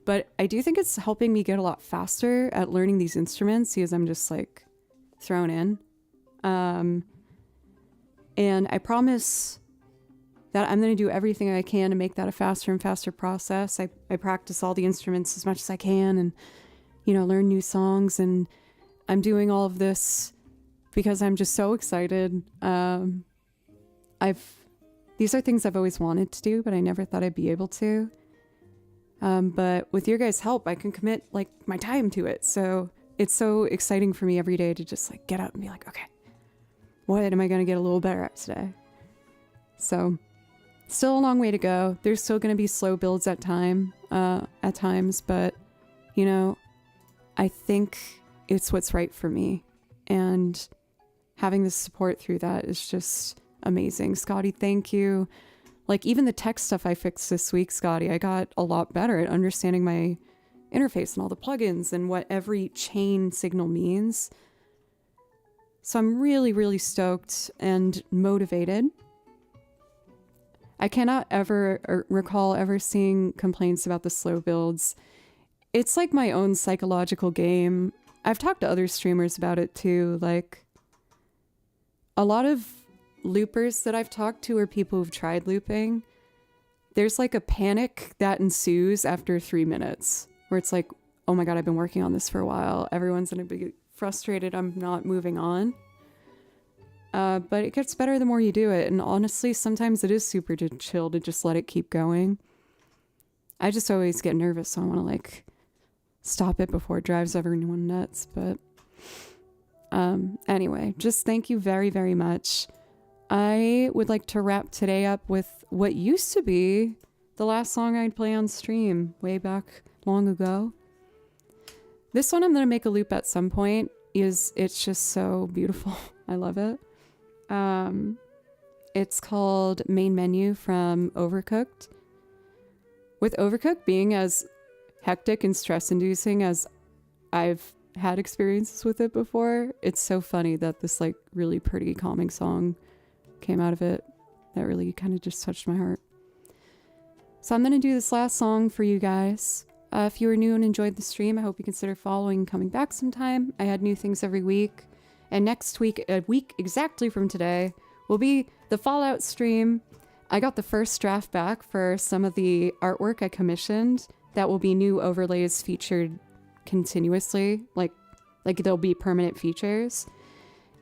But I do think it's helping me get a lot faster at learning these instruments because I'm just like thrown in. And I promise that I'm going to do everything I can to make that a faster and faster process. I practice all the instruments as much as I can and, learn new songs. And I'm doing all of this because I'm just so excited. These are things I've always wanted to do, but I never thought I'd be able to. But with your guys' help, I can commit like my time to it. So it's so exciting for me every day to just like get up and be like, okay, what am I going to get a little better at today? So still a long way to go. There's still going to be slow builds at times, but I think it's what's right for me. And having the support through that is just amazing. Scotty, thank you. Like even the tech stuff I fixed this week, Scotty, I got a lot better at understanding my interface and all the plugins and what every chain signal means. So I'm really, really stoked and motivated. I cannot ever recall ever seeing complaints about the slow builds. It's like my own psychological game. I've talked to other streamers about it too. Like a lot of loopers that I've talked to are people who've tried looping. There's like a panic that ensues after 3 minutes where it's like, oh my God, I've been working on this for a while. Everyone's gonna be frustrated I'm not moving on. But it gets better the more you do it. And honestly, sometimes it is super chill to just let it keep going. I just always get nervous. So I want to like stop it before it drives everyone nuts. But anyway, just thank you very, very much. I would like to wrap today up with what used to be the last song I'd play on stream way back long ago. This one I'm going to make a loop at some point. It's just so beautiful. I love it. It's called Main Menu from Overcooked. With Overcooked being as hectic and stress-inducing as I've had experiences with it before, it's so funny that this like really pretty calming song came out of it that really kind of just touched my heart. So I'm going to do this last song for you guys. If you are new and enjoyed the stream, I hope you consider following and coming back sometime. I add new things every week. And next week, a week exactly from today, will be the Fallout stream. I got the first draft back for some of the artwork I commissioned. That will be new overlays featured continuously. Like there'll be permanent features.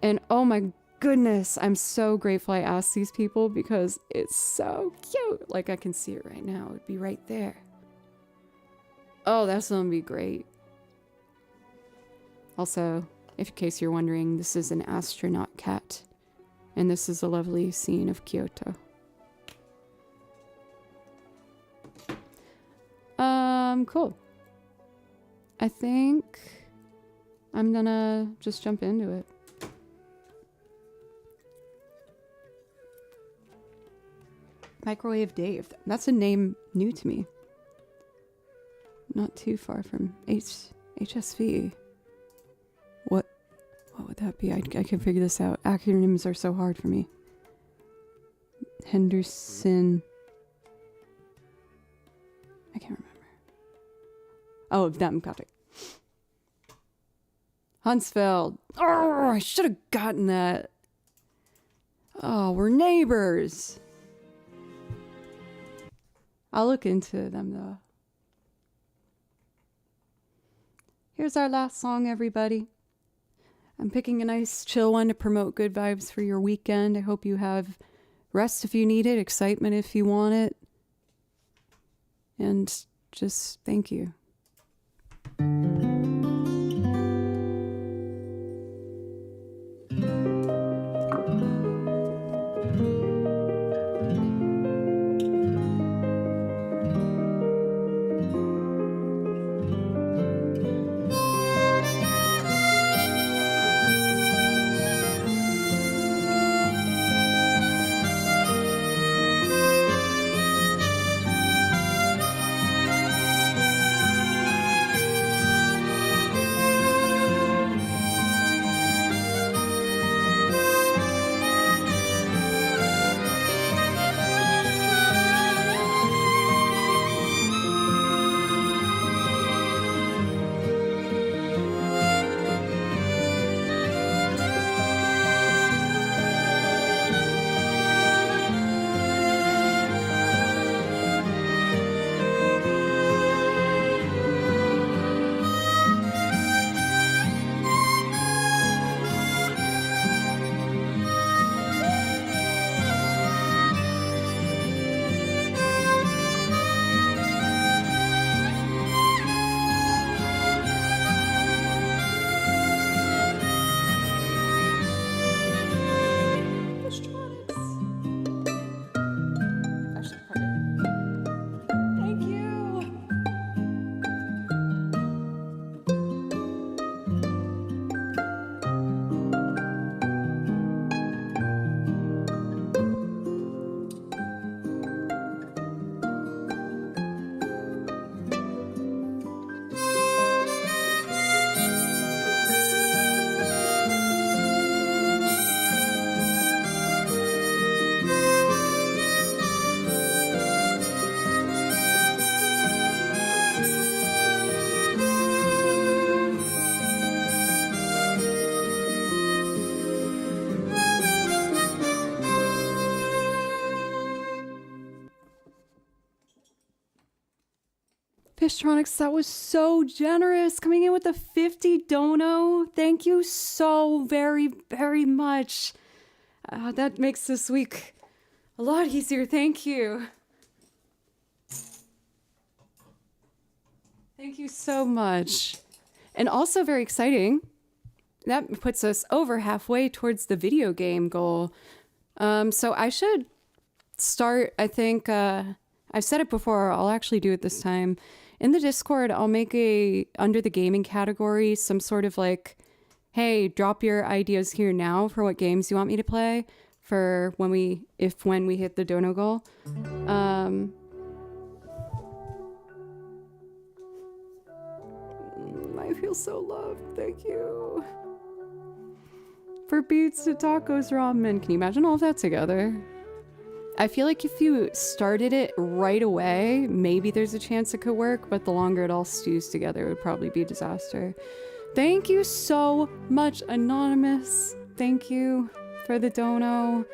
And oh my goodness, I'm so grateful I asked these people because it's so cute. Like I can see it right now. It'd be right there. Oh, that's gonna be great. Also, if in case you're wondering, this is an astronaut cat. And this is a lovely scene of Kyoto. Cool. I think I'm gonna just jump into it. Microwave Dave. That's a name new to me. Not too far from HSV. What would that be? I can figure this out. Acronyms are so hard for me. Henderson. I can't remember. Oh, them. Got it. Huntsville. Oh, I should have gotten that. Oh, we're neighbors. I'll look into them though. Here's our last song, everybody. I'm picking a nice chill one to promote good vibes for your weekend. I hope you have rest if you need it, excitement if you want it. And just thank you. Fishtronics, that was so generous. Coming in with a 50 dono. Thank you so very, very much. That makes this week a lot easier. Thank you. Thank you so much. And also very exciting, that puts us over halfway towards the video game goal. So I should start, I think, I've said it before, I'll actually do it this time. In the Discord, I'll make under the gaming category, some sort of like, hey, drop your ideas here now for what games you want me to play for when we hit the dono goal. I feel so loved. Thank you. For beats to tacos ramen. Can you imagine all of that together? I feel like if you started it right away, maybe there's a chance it could work, but the longer it all stews together, it would probably be a disaster. Thank you so much, Anonymous. Thank you for the dono.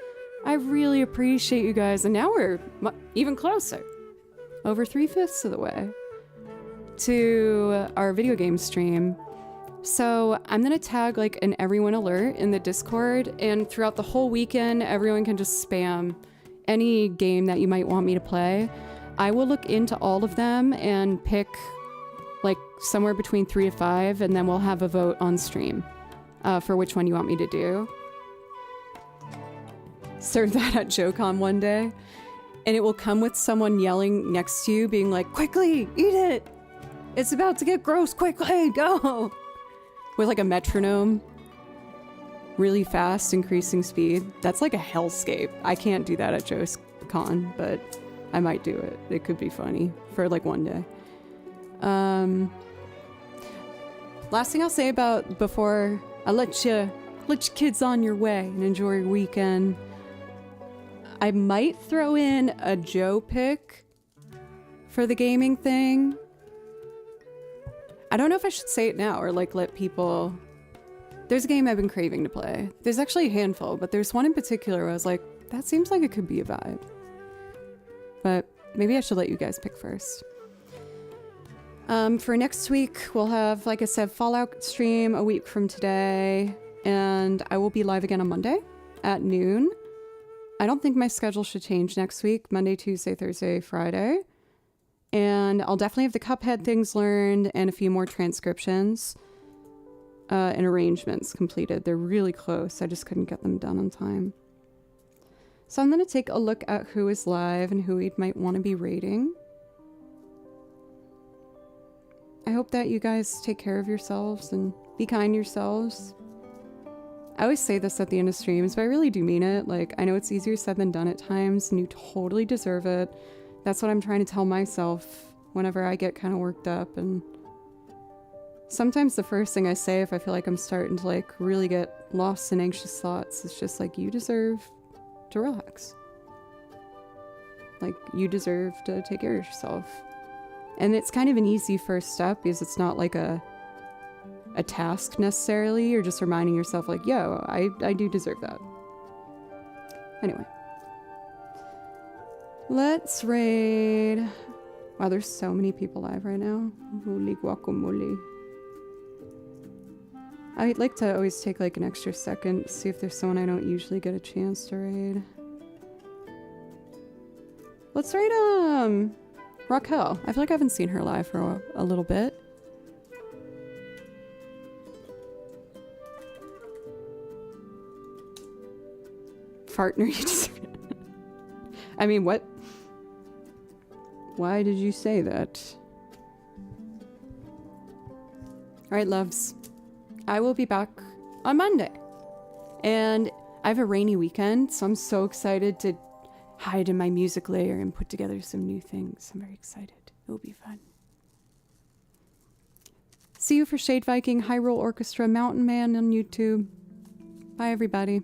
I really appreciate you guys. And now we're even closer. Over 3/5 of the way to our video game stream. So I'm gonna tag like an everyone alert in the Discord, and throughout the whole weekend, everyone can just spam any game that you might want me to play. I will look into all of them and pick like somewhere between 3 to 5, and then we'll have a vote on stream for which one you want me to do. Serve that at JoeCon one day, and it will come with someone yelling next to you, being like, quickly, eat it! It's about to get gross, quickly, go! With like a metronome. Really fast, increasing speed. That's like a hellscape. I can't do that at JoeCon, but I might do it. It could be funny for like one day. Last thing I'll say about before I let you kids on your way and enjoy your weekend. I might throw in a Joe pick for the gaming thing. I don't know if I should say it now or like let people... There's a game I've been craving to play. There's actually a handful, but there's one in particular where I was like, that seems like it could be a vibe. But maybe I should let you guys pick first. For next week, we'll have, like I said, Fallout stream a week from today, and I will be live again on Monday at noon. I don't think my schedule should change next week, Monday, Tuesday, Thursday, Friday. And I'll definitely have the Cuphead things learned and a few more transcriptions and arrangements completed. They're really close. I just couldn't get them done on time. So I'm going to take a look at who is live and who we might want to be rating. I hope that you guys take care of yourselves and be kind to yourselves. I always say this at the end of streams, but I really do mean it. Like, I know it's easier said than done at times, and you totally deserve it. That's what I'm trying to tell myself whenever I get kind of worked up. And sometimes the first thing I say if I feel like I'm starting to like really get lost in anxious thoughts is just like, you deserve to relax. Like, you deserve to take care of yourself. And it's kind of an easy first step because it's not like a task necessarily. You're just reminding yourself like, yo, I do deserve that. Anyway. Let's raid. Wow, there's so many people live right now. Holy guacamole. I'd like to always take like an extra second to see if there's someone I don't usually get a chance to raid. Let's raid Raquel. I feel like I haven't seen her live for a little bit. Partner, you just... I mean, what? Why did you say that? Alright, loves. I will be back on Monday. And I have a rainy weekend, so I'm so excited to hide in my music layer and put together some new things. I'm very excited. It will be fun. See you for Shade Viking, Hyrule Orchestra, Mountain Man on YouTube. Bye, everybody.